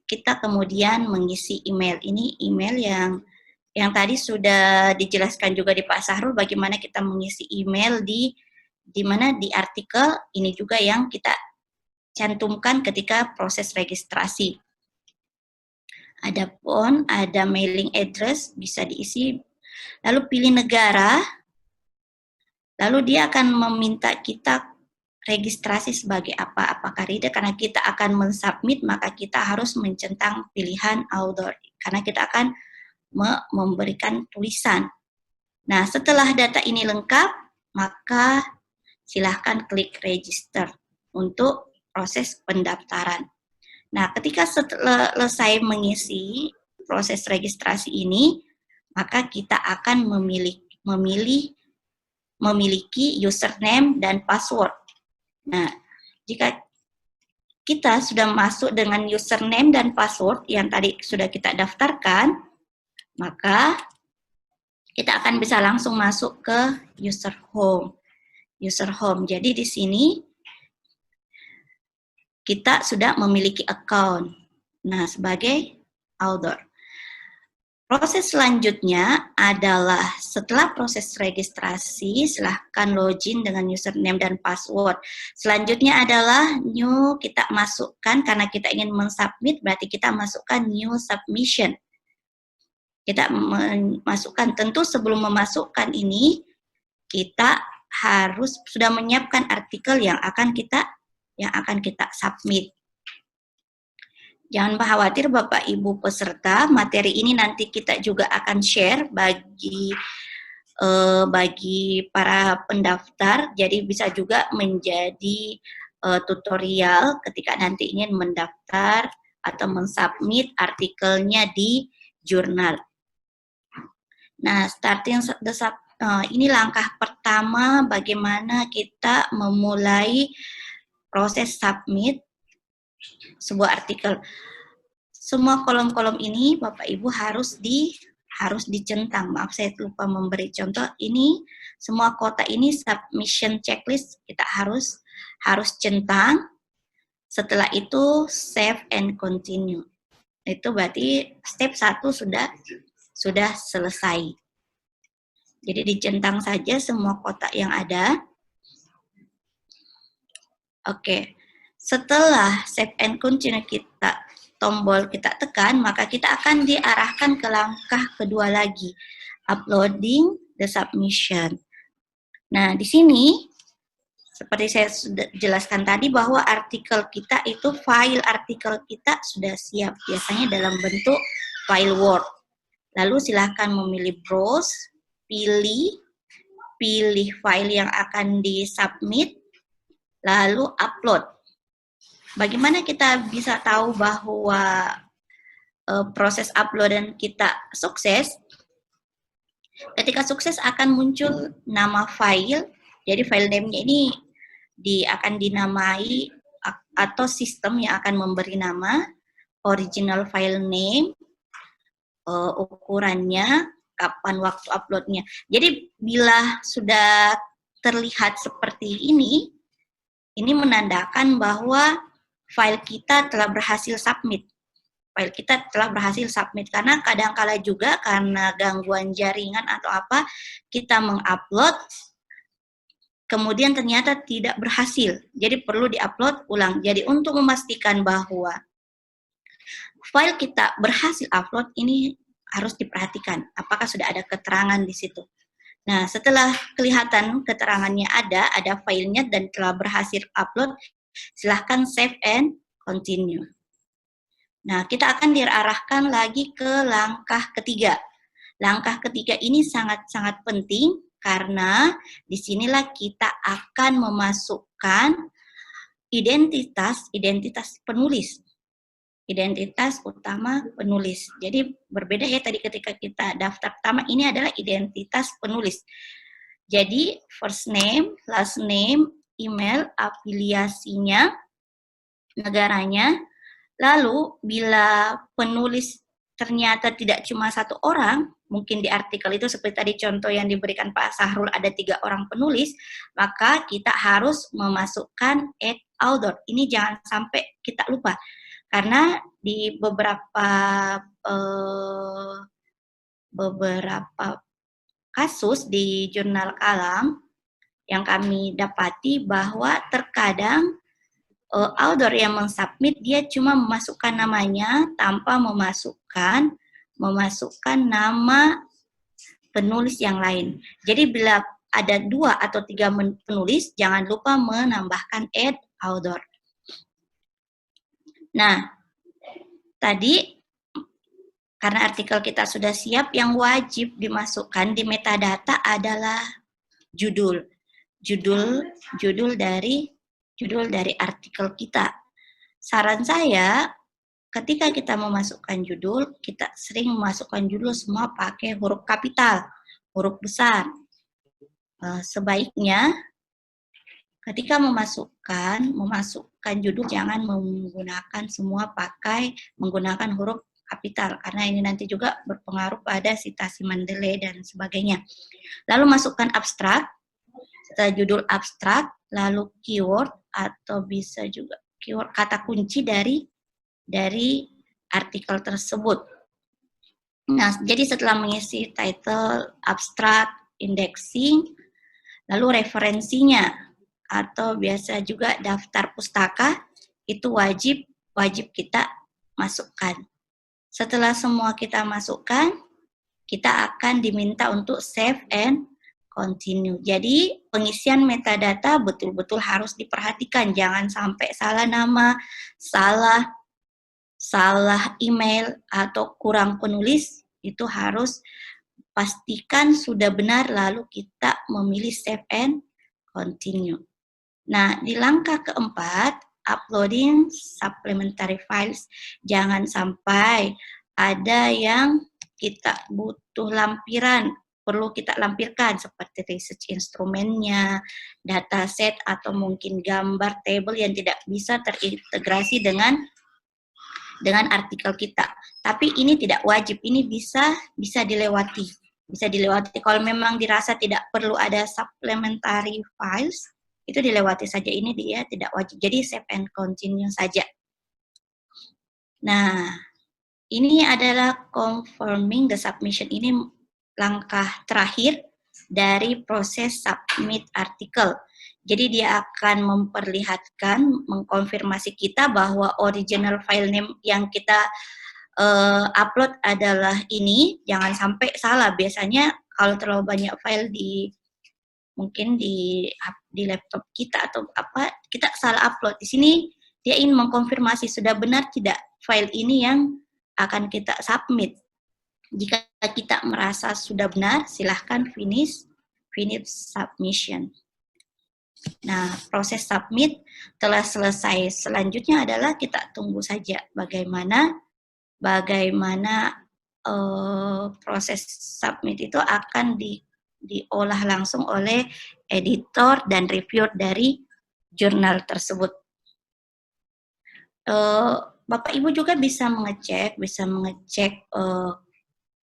kita kemudian mengisi email. Ini email yang tadi sudah dijelaskan juga di Pak Syahrul bagaimana kita mengisi email di mana di artikel ini juga yang kita cantumkan ketika proses registrasi. Ada phone, ada mailing address bisa diisi. Lalu pilih negara, lalu dia akan meminta kita registrasi sebagai apa, apakah reader, karena kita akan mensubmit, maka kita harus mencentang pilihan author, karena kita akan memberikan tulisan. Nah, setelah data ini lengkap, maka silahkan klik register untuk proses pendaftaran. Nah, ketika selesai mengisi proses registrasi ini, maka kita akan memiliki username dan password. Nah, jika kita sudah masuk dengan username dan password yang tadi sudah kita daftarkan, maka kita akan bisa langsung masuk ke user home. User home. Jadi di sini kita sudah memiliki account. Nah, sebagai author. Proses selanjutnya adalah setelah proses registrasi, silahkan login dengan username dan password. Selanjutnya adalah new, kita masukkan, karena kita ingin mensubmit, berarti kita masukkan new submission. Kita memasukkan, tentu sebelum memasukkan ini, kita harus sudah menyiapkan artikel yang akan kita submit. Jangan khawatir Bapak Ibu peserta, materi ini nanti kita juga akan share bagi para pendaftar, jadi bisa juga menjadi tutorial ketika nanti ingin mendaftar atau mensubmit artikelnya di jurnal. Nah, ini langkah pertama bagaimana kita memulai proses submit sebuah artikel. Semua kolom-kolom ini Bapak Ibu harus dicentang. Maaf, saya lupa memberi contoh. Ini semua kotak ini submission checklist kita harus centang. Setelah itu save and continue. Itu berarti step 1 sudah selesai. Jadi dicentang saja semua kotak yang ada. Oke. Setelah save and continue tombol kita tekan, maka kita akan diarahkan ke langkah kedua lagi, uploading the submission. Nah, di sini seperti saya sudah jelaskan tadi bahwa artikel kita itu, file artikel kita sudah siap, biasanya dalam bentuk file Word. Lalu silahkan memilih browse, pilih file yang akan disubmit, lalu upload. Bagaimana kita bisa tahu bahwa proses uploadan kita sukses? Ketika sukses akan muncul nama file, jadi file name-nya ini akan dinamai atau sistem yang akan memberi nama, original file name, ukurannya, kapan waktu uploadnya. Jadi bila sudah terlihat seperti ini menandakan bahwa file kita telah berhasil submit. File kita telah berhasil submit, karena kadang-kala juga karena gangguan jaringan atau apa, kita mengupload, kemudian ternyata tidak berhasil. Jadi perlu diupload ulang. Jadi untuk memastikan bahwa file kita berhasil upload, ini harus diperhatikan. Apakah sudah ada keterangan di situ. Nah, setelah kelihatan keterangannya ada filenya dan telah berhasil upload, silahkan save and continue. Nah, kita akan diarahkan lagi ke langkah ketiga. Langkah ketiga ini sangat-sangat penting karena disinilah kita akan memasukkan identitas penulis. Identitas utama penulis. Jadi berbeda ya tadi ketika kita daftar pertama, ini adalah identitas penulis. Jadi first name, last name, email, afiliasinya, negaranya. Lalu bila penulis ternyata tidak cuma satu orang, mungkin di artikel itu seperti tadi contoh yang diberikan Pak Sahrul ada 3 orang penulis, maka kita harus memasukkan add author. Ini jangan sampai kita lupa, karena di beberapa kasus di jurnal Kalam yang kami dapati bahwa terkadang author yang mensubmit dia cuma memasukkan namanya tanpa memasukkan nama penulis yang lain. Jadi bila ada 2 atau 3 penulis, jangan lupa menambahkan add author. Nah, tadi karena artikel kita sudah siap, yang wajib dimasukkan di metadata adalah judul. Judul dari artikel kita. Saran saya, ketika kita memasukkan judul, kita sering memasukkan judul semua pakai huruf kapital, huruf besar. Sebaiknya ketika memasukkan judul jangan menggunakan menggunakan huruf kapital, karena ini nanti juga berpengaruh pada citasi Mendeley dan sebagainya. Lalu masukkan abstrak, setelah judul abstrak, lalu keyword atau bisa juga keyword kata kunci dari artikel tersebut. Nah, jadi setelah mengisi title, abstrak, indexing, lalu referensinya atau biasa juga daftar pustaka itu wajib kita masukkan. Setelah semua kita masukkan, kita akan diminta untuk save and continue. Jadi pengisian metadata betul-betul harus diperhatikan, jangan sampai salah nama, salah email atau kurang penulis, itu harus pastikan sudah benar lalu kita memilih save and continue. Nah, di langkah keempat, uploading supplementary files, jangan sampai ada yang kita butuh lampiran, perlu kita lampirkan seperti research instrumennya, dataset atau mungkin gambar table yang tidak bisa terintegrasi dengan artikel kita. Tapi ini tidak wajib, ini bisa dilewati. Bisa dilewati kalau memang dirasa tidak perlu ada supplementary files, itu dilewati saja, ini dia tidak wajib. Jadi save and continue saja. Nah, ini adalah confirming the submission. Ini langkah terakhir dari proses submit artikel. Jadi dia akan memperlihatkan, mengkonfirmasi kita bahwa original file name yang kita upload adalah ini. Jangan sampai salah. Biasanya kalau terlalu banyak file mungkin di laptop kita atau apa, kita salah upload. Di sini dia ingin mengkonfirmasi sudah benar tidak file ini yang akan kita submit. Jika kita merasa sudah benar, silahkan finish submission. Nah, proses submit telah selesai. Selanjutnya adalah kita tunggu saja bagaimana proses submit itu akan diolah langsung oleh editor dan reviewer dari jurnal tersebut. Bapak Ibu juga bisa mengecek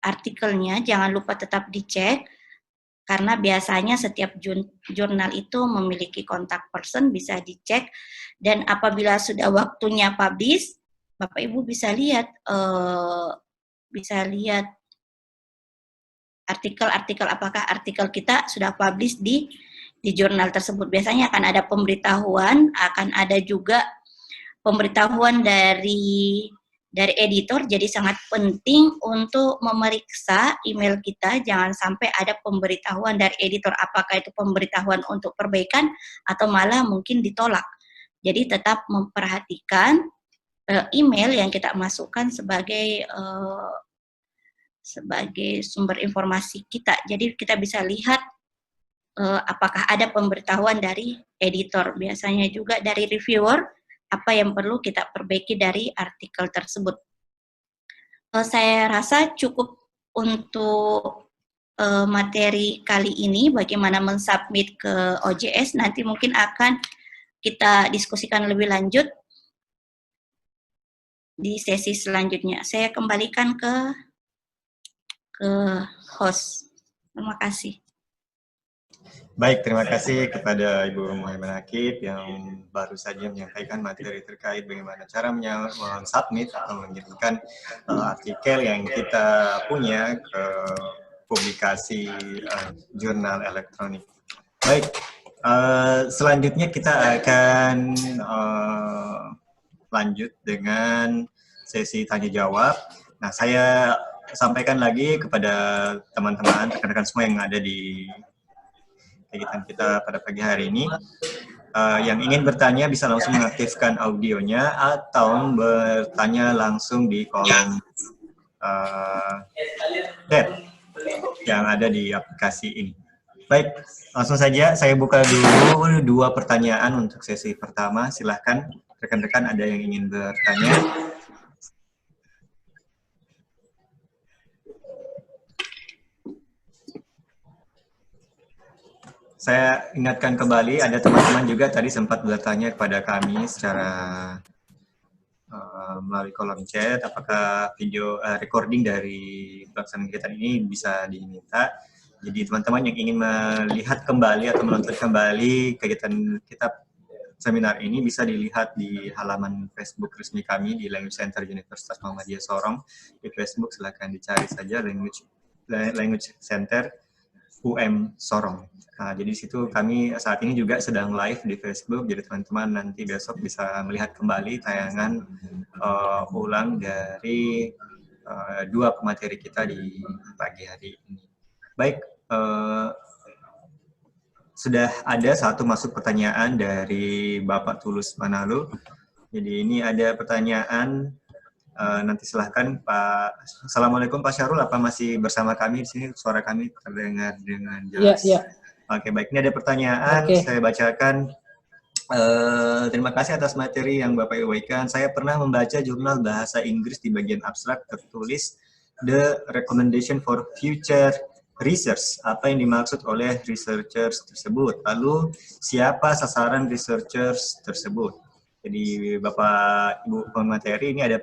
artikelnya, jangan lupa tetap dicek, karena biasanya setiap jurnal itu memiliki kontak person, bisa dicek, dan apabila sudah waktunya publish, Bapak Ibu bisa lihat artikel apakah artikel kita sudah publish di jurnal tersebut. Biasanya akan ada pemberitahuan, akan ada juga pemberitahuan dari editor. Jadi sangat penting untuk memeriksa email kita, jangan sampai ada pemberitahuan dari editor, apakah itu pemberitahuan untuk perbaikan atau malah mungkin ditolak. Jadi tetap memperhatikan email yang kita masukkan sebagai sumber informasi kita. Jadi kita bisa lihat apakah ada pemberitahuan dari editor, biasanya juga dari reviewer, apa yang perlu kita perbaiki dari artikel tersebut. Saya rasa cukup untuk materi kali ini, bagaimana mensubmit ke OJS. Nanti mungkin akan kita diskusikan lebih lanjut di sesi selanjutnya. Saya kembalikan ke host. Terima kasih. Baik, terima kasih kepada Ibu Muhammad Akib yang baru saja menyampaikan materi terkait bagaimana cara men-submit atau mengirimkan artikel yang kita punya ke publikasi jurnal elektronik. Baik, selanjutnya kita akan lanjut dengan sesi tanya jawab. Nah, saya sampaikan lagi kepada teman-teman, rekan-rekan semua yang ada di kegiatan kita pada pagi hari ini. Yang ingin bertanya bisa langsung mengaktifkan audionya atau bertanya langsung di kolom chat yang ada di aplikasi ini. Baik, langsung saja saya buka dulu 2 pertanyaan untuk sesi pertama. Silahkan rekan-rekan ada yang ingin bertanya. Saya ingatkan kembali, ada teman-teman juga tadi sempat bertanya kepada kami secara melalui kolom chat, apakah video recording dari pelaksanaan kegiatan ini bisa diminta. Jadi teman-teman yang ingin melihat kembali atau menonton kembali kegiatan kita seminar ini bisa dilihat di halaman Facebook resmi kami di Language Center Universitas Muhammadiyah Sorong. Di Facebook silakan dicari saja Language Center UM Sorong. Nah, jadi di situ kami saat ini juga sedang live di Facebook, jadi teman-teman nanti besok bisa melihat kembali tayangan ulang dari 2 pemateri kita di pagi hari ini. Baik, sudah ada satu masuk pertanyaan dari Bapak Tulus Manalo. Jadi ini ada pertanyaan, nanti silahkan Pak. Assalamualaikum Pak Syahrul, apa masih bersama kami di sini? Suara kami terdengar dengan jelas. Iya. Oke, baik. Ini ada pertanyaan, saya bacakan. Terima kasih atas materi yang Bapak uraikan. Saya pernah membaca jurnal bahasa Inggris di bagian abstrak tertulis The Recommendation for Future Research. Apa yang dimaksud oleh researchers tersebut? Lalu, siapa sasaran researchers tersebut? Jadi Bapak Ibu pemateri, ini ada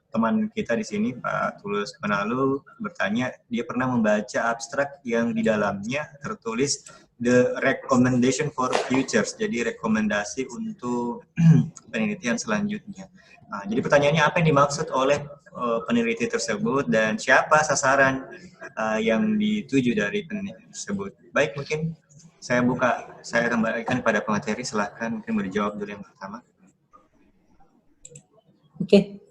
teman kita di sini, Pak Tulus Manalo, bertanya, dia pernah membaca abstrak yang di dalamnya tertulis The Recommendation for Futures, jadi rekomendasi untuk penelitian selanjutnya. Nah, jadi pertanyaannya apa yang dimaksud oleh peneliti tersebut dan siapa sasaran yang dituju dari peneliti tersebut? Baik, mungkin saya kembalikan pada pemateri, silahkan mungkin mau dijawab dulu yang pertama. Oke,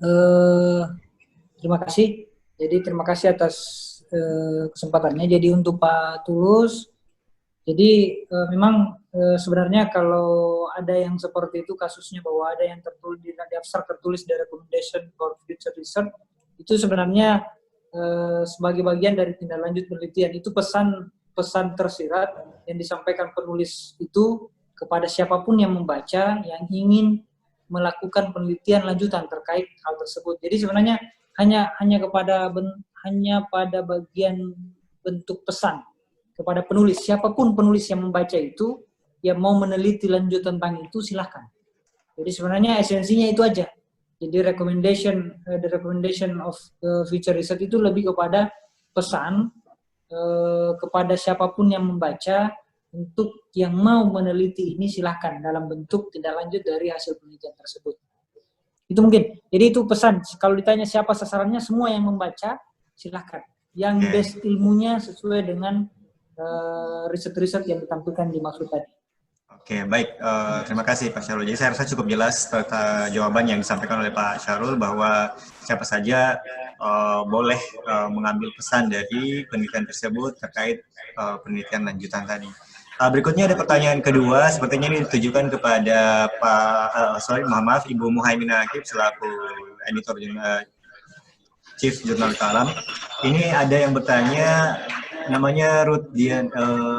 terima kasih. Jadi terima kasih atas kesempatannya. Jadi untuk Pak Tulus, jadi memang sebenarnya kalau ada yang seperti itu kasusnya bahwa ada yang tertulis di abstrak tertulis the recommendation for future research, itu sebenarnya sebagai bagian dari tindak lanjut penelitian. Itu pesan tersirat yang disampaikan penulis itu kepada siapapun yang membaca yang ingin melakukan penelitian lanjutan terkait hal tersebut. Jadi sebenarnya hanya pada bagian bentuk pesan kepada penulis. Siapapun penulis yang membaca itu, yang mau meneliti lanjut tentang itu, silahkan. Jadi sebenarnya esensinya itu aja. Jadi the recommendation of future research itu lebih kepada pesan kepada siapapun yang membaca, untuk yang mau meneliti ini silahkan dalam bentuk tindak lanjut dari hasil penelitian tersebut. Itu mungkin. Jadi itu pesan. Kalau ditanya siapa sasarannya, semua yang membaca silahkan. Yang base ilmunya sesuai dengan riset-riset yang ditampilkan di maksud tadi. Oke, baik. Terima kasih Pak Syahrul. Jadi saya rasa cukup jelas jawaban yang disampaikan oleh Pak Syahrul bahwa siapa saja boleh mengambil pesan dari penelitian tersebut terkait penelitian lanjutan tadi. Berikutnya ada pertanyaan kedua, sepertinya ini ditujukan kepada Ibu Muhaiminah Akib selaku editor Chief Jurnal Kalam. Ini ada yang bertanya, namanya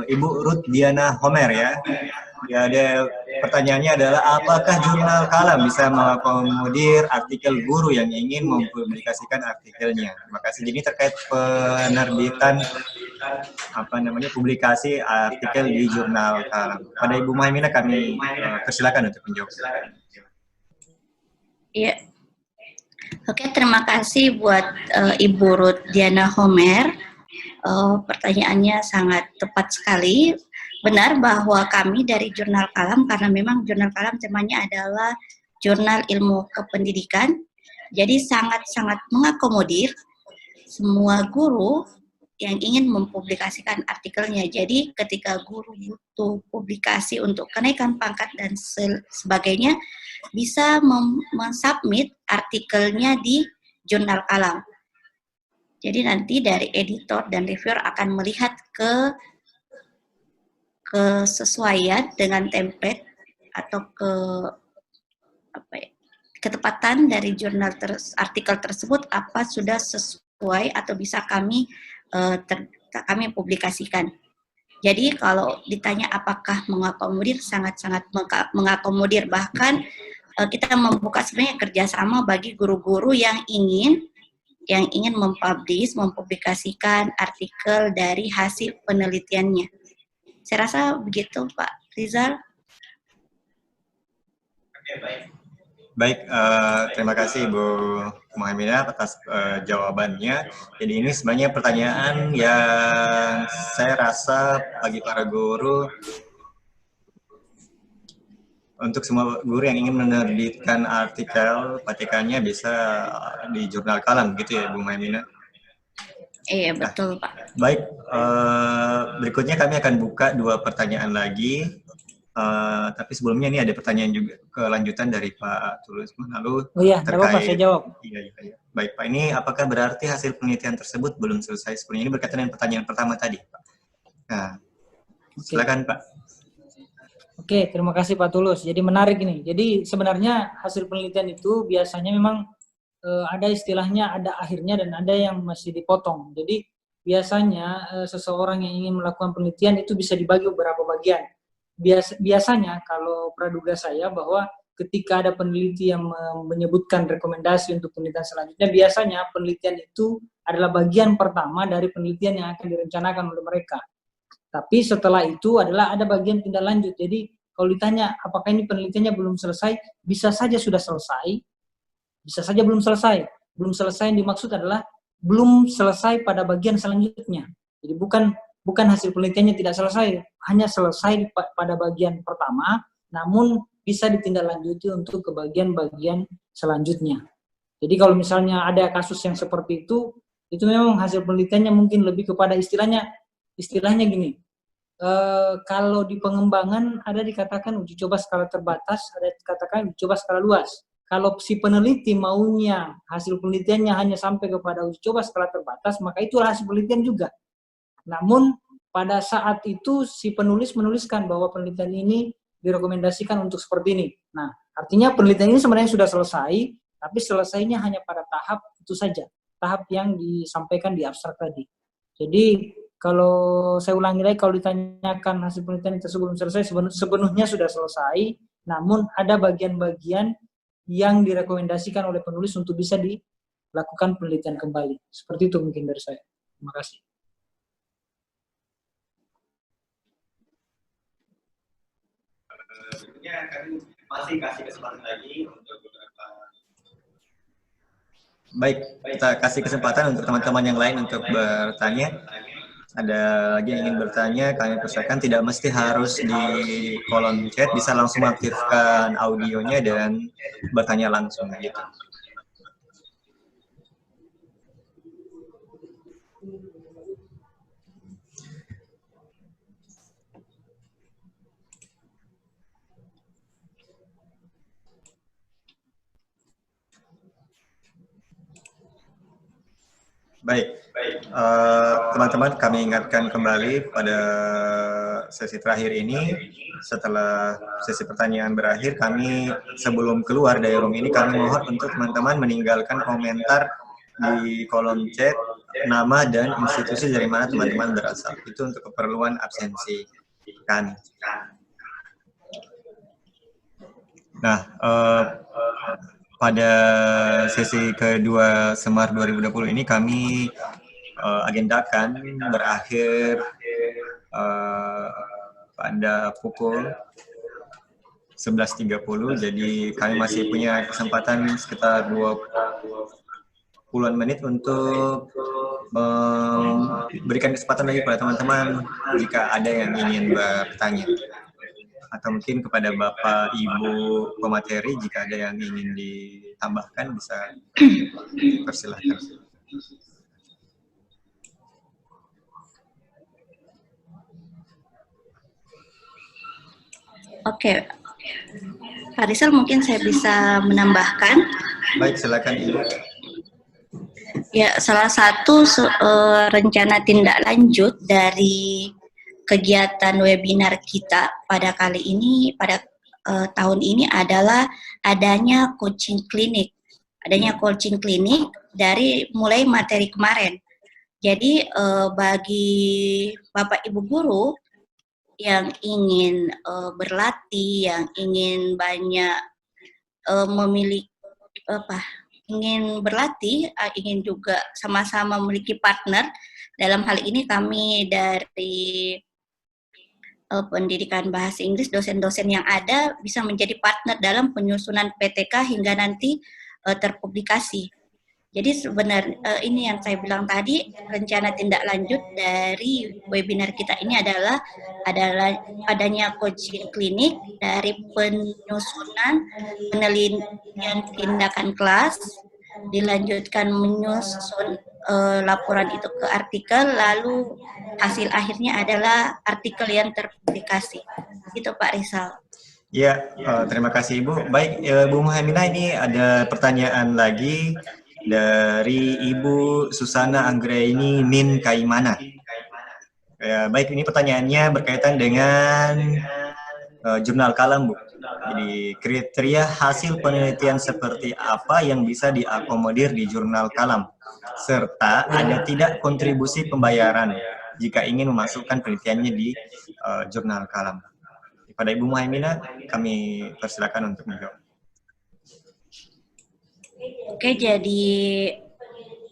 Ibu Ruth Diana Homer ya. Ya, ada pertanyaannya adalah apakah jurnal Kalam bisa mengakomodir artikel guru yang ingin mempublikasikan artikelnya? Terima kasih. Jadi terkait penerbitan publikasi artikel di jurnal Kalam. Pada Ibu Muhaiminah kami persilakan untuk menjawab. Iya. Oke, terima kasih buat Ibu Ruth Diana Homer. Pertanyaannya sangat tepat sekali. Benar bahwa kami dari Jurnal Kalam, karena memang Jurnal Kalam temanya adalah Jurnal Ilmu Kependidikan, jadi sangat-sangat mengakomodir semua guru yang ingin mempublikasikan artikelnya. Jadi ketika guru butuh publikasi untuk kenaikan pangkat dan sebagainya, bisa mensubmit artikelnya di Jurnal Kalam. Jadi nanti dari editor dan reviewer akan melihat kesesuaian dengan template atau ketepatan dari jurnal artikel tersebut apa sudah sesuai atau bisa kami publikasikan. Jadi kalau ditanya apakah mengakomodir, sangat-sangat mengakomodir. Bahkan kita membuka sebenarnya kerjasama bagi guru-guru yang ingin mempublikasikan artikel dari hasil penelitiannya. Saya rasa begitu, Pak Rizal. Oke, baik, terima kasih Bu Muhaiminah atas jawabannya. Jadi ini sebenarnya pertanyaan yang saya rasa bagi para guru, untuk semua guru yang ingin menerbitkan artikel petikannya bisa di jurnal Kalam, gitu ya Bu Muhaiminah? Iya, betul Pak. Baik, berikutnya kami akan buka 2 pertanyaan lagi. Tapi sebelumnya ini ada pertanyaan juga kelanjutan dari Pak Tulus. Lalu apa-apa, saya jawab. Iya. Baik Pak, ini apakah berarti hasil penelitian tersebut belum selesai? Sebenarnya ini berkaitan dengan pertanyaan pertama tadi, Pak. Nah, silakan Pak. Oke, terima kasih Pak Tulus. Jadi menarik ini. Jadi sebenarnya hasil penelitian itu biasanya memang ada istilahnya, ada akhirnya dan ada yang masih dipotong. Jadi biasanya seseorang yang ingin melakukan penelitian itu bisa dibagi beberapa bagian. Biasanya kalau praduga saya bahwa ketika ada peneliti yang menyebutkan rekomendasi untuk penelitian selanjutnya, biasanya penelitian itu adalah bagian pertama dari penelitian yang akan direncanakan oleh mereka. Tapi setelah itu adalah ada bagian tindak lanjut. Jadi kalau ditanya apakah ini penelitiannya belum selesai, bisa saja sudah selesai, bisa saja belum selesai. Belum selesai yang dimaksud adalah belum selesai pada bagian selanjutnya. Jadi bukan hasil penelitiannya tidak selesai, hanya selesai pada bagian pertama, namun bisa ditindaklanjuti untuk ke bagian-bagian selanjutnya. Jadi kalau misalnya ada kasus yang seperti itu memang hasil penelitiannya mungkin lebih kepada istilahnya gini, kalau di pengembangan ada dikatakan uji coba skala terbatas, ada dikatakan uji coba skala luas. Kalau si peneliti maunya hasil penelitiannya hanya sampai kepada uji coba skala terbatas, maka itulah hasil penelitian juga. Namun pada saat itu si penulis menuliskan bahwa penelitian ini direkomendasikan untuk seperti ini. Nah, artinya penelitian ini sebenarnya sudah selesai, tapi selesainya hanya pada tahap itu saja, tahap yang disampaikan di abstrak tadi. Jadi kalau saya ulangi lagi, kalau ditanyakan hasil penelitian tersebut belum selesai, sepenuhnya sudah selesai, namun ada bagian-bagian yang direkomendasikan oleh penulis untuk bisa dilakukan penelitian kembali. Seperti itu mungkin dari saya. Terima kasih. Berikutnya kami masih kasih kesempatan lagi untuk beberapa. Baik, kita kasih kesempatan untuk teman-teman yang lain untuk bertanya. Ada lagi yang ingin bertanya, kami persilakan, tidak mesti harus di kolom chat, bisa langsung aktifkan audionya dan bertanya langsung gitu. Baik, teman-teman, kami ingatkan kembali pada sesi terakhir ini. Setelah sesi pertanyaan berakhir, kami sebelum keluar dari room ini, kami mohon untuk teman-teman meninggalkan komentar di kolom chat nama dan institusi dari mana teman-teman berasal. Itu untuk keperluan absensi kami. Nah, pada sesi kedua Semar 2020 ini kami agendakan berakhir pada pukul 11.30, jadi kami masih punya kesempatan sekitar 20-an menit untuk memberikan kesempatan lagi pada teman-teman jika ada yang ingin bertanya. Atau mungkin kepada Bapak Ibu pemateri jika ada yang ingin ditambahkan bisa dipersilahkan. Oke, Pak Rizal mungkin saya bisa menambahkan. Baik, silakan Ibu. Ya, salah satu rencana tindak lanjut dari kegiatan webinar kita pada kali ini, pada tahun ini adalah adanya coaching klinik. Adanya coaching klinik dari mulai materi kemarin. Jadi bagi Bapak Ibu guru yang ingin berlatih, yang ingin banyak memiliki ingin berlatih, ingin juga sama-sama memiliki partner. Dalam hal ini kami dari pendidikan bahasa Inggris, dosen-dosen yang ada bisa menjadi partner dalam penyusunan PTK hingga nanti terpublikasi. Jadi sebenarnya ini yang saya bilang tadi, rencana tindak lanjut dari webinar kita ini adalah adanya coaching klinik dari penyusunan penelitian tindakan kelas, dilanjutkan menyusun laporan itu ke artikel, lalu hasil akhirnya adalah artikel yang terpublikasi. Gitu Pak Rizal. Ya, terima kasih Ibu. Baik, Bu Muhammina, ini ada pertanyaan lagi dari Ibu Susana Anggraini Min Kaimana. Baik, ini pertanyaannya berkaitan dengan jurnal kalam, Bu. Jadi, kriteria hasil penelitian seperti apa yang bisa diakomodir di jurnal kalam? Serta ada tidak kontribusi pembayaran jika ingin memasukkan penelitiannya di jurnal kalam? Pada Ibu Muhammina, kami persilakan untuk menjawab. Oke, jadi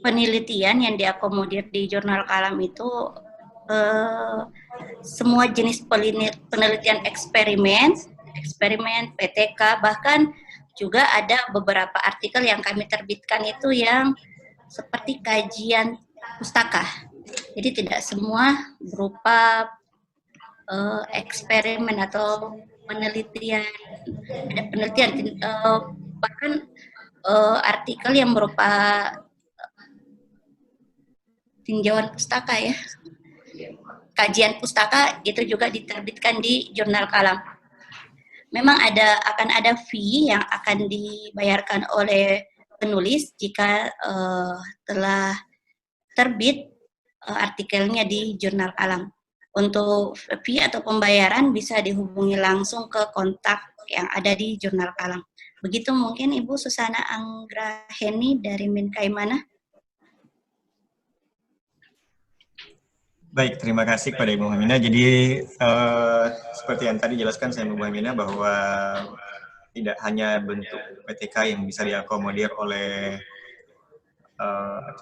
penelitian yang diakomodir di jurnal kalam itu semua jenis penelitian eksperimen, PTK, bahkan juga ada beberapa artikel yang kami terbitkan itu yang seperti kajian pustaka. Jadi tidak semua berupa eksperimen atau penelitian, ada penelitian bahkan artikel yang berupa tinjauan pustaka ya, kajian pustaka itu juga diterbitkan di jurnal kalam. Memang akan ada fee yang akan dibayarkan oleh penulis jika telah terbit artikelnya di jurnal kalam. Untuk fee atau pembayaran bisa dihubungi langsung ke kontak yang ada di jurnal kalam. Begitu mungkin Ibu Susana Anggraini dari Min Kaimana. Baik, terima kasih kepada Ibu Muhammina. Jadi seperti yang tadi jelaskan saya Ibu Muhammina bahwa tidak hanya bentuk PTK yang bisa diakomodir oleh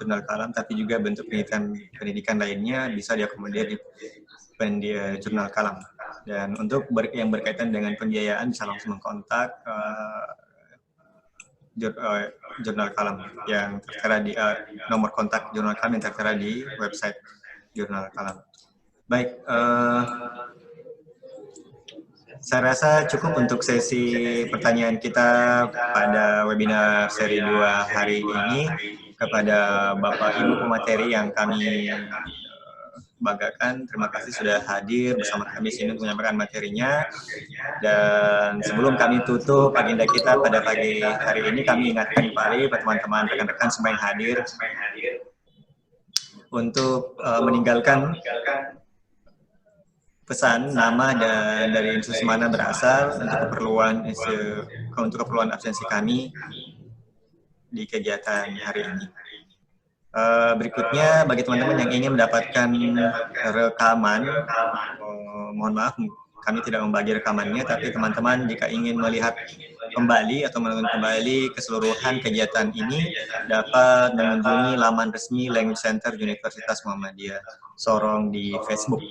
jurnal kalam, tapi juga bentuk pendidikan lainnya bisa diakomodir di jurnal kalam. Dan untuk yang berkaitan dengan pembiayaan bisa langsung mengkontak jurnal kalam yang tertera di nomor kontak jurnal kalam yang tertera di website jurnal kalam. Baik, saya rasa cukup untuk sesi pertanyaan kita pada webinar seri 2 hari ini. Kepada Bapak Ibu pemateri yang kami banggakan, terima kasih sudah hadir bersama kami sini untuk menyampaikan materinya. Dan sebelum kami tutup agenda kita pada pagi hari ini, kami ingatkan kembali pada teman-teman rekan-rekan semua yang hadir untuk meninggalkan pesan, nama, dan dari institusi mana berasal untuk keperluan absensi kami di kegiatan hari ini. Berikutnya, bagi teman-teman yang ingin mendapatkan rekaman, mohon maaf, kami tidak membagi rekamannya, tapi teman-teman jika ingin melihat kembali atau menonton kembali keseluruhan kegiatan ini, dapat mengunjungi laman resmi Language Center Universitas Muhammadiyah Sorong di Facebook.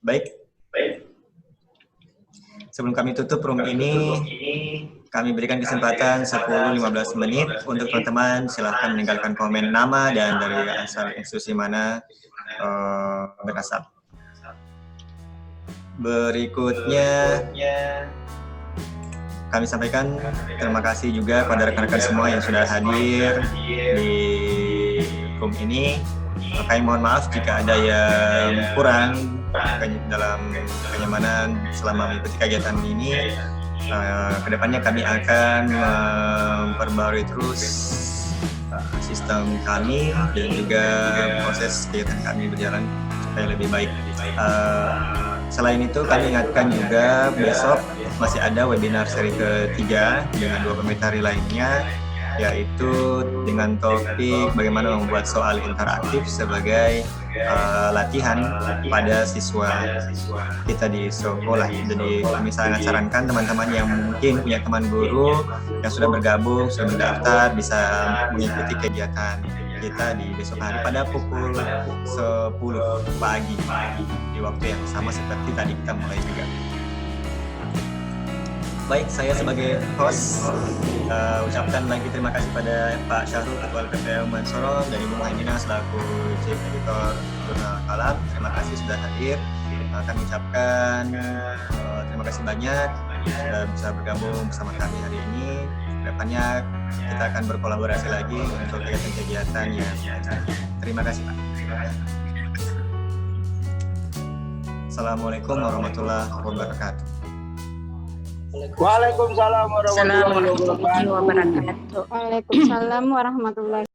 Baik. Sebelum kami tutup room ini, kami berikan kesempatan 10-15 menit untuk teman-teman, silahkan meninggalkan komen nama dan dari asal institusi mana berasal. Berikutnya, kami sampaikan terima kasih juga pada rekan-rekan semua yang sudah hadir di room ini. Kami mohon maaf jika ada yang kurang dalam kenyamanan selama mengikuti kegiatan ini. Kedepannya kami akan memperbarui terus sistem kami dan juga proses kegiatan kami berjalan supaya lebih baik. Selain itu kami ingatkan juga besok masih ada webinar seri ketiga dengan 2 pemateri lainnya, yaitu dengan topik bagaimana membuat soal interaktif sebagai latihan pada siswa kita di sekolah. Jadi kami sangat sarankan teman-teman yang mungkin punya teman guru yang sudah bergabung, sudah mendaftar, bisa mengikuti kegiatan kita di besok hari pada pukul 10 pagi di waktu yang sama seperti tadi kita mulai juga. Baik, saya sebagai host ucapkan lagi terima kasih pada Pak Syahrul, Ketua LPPM Sorong, dan Ibu Muhaimina selaku Chief Editor Jurnal Kalam. Terima kasih sudah hadir. Kami ucapkan terima kasih banyak sudah bisa bergabung bersama kami hari ini. Kedepannya kita akan berkolaborasi lagi untuk kegiatan-kegiatan yang terima kasih Pak. Assalamualaikum warahmatullahi wabarakatuh. Waalaikumsalam warahmatullahi wabarakatuh. Assalamualaikum warahmatullahi wabarakatuh. Waalaikumsalam warahmatullahi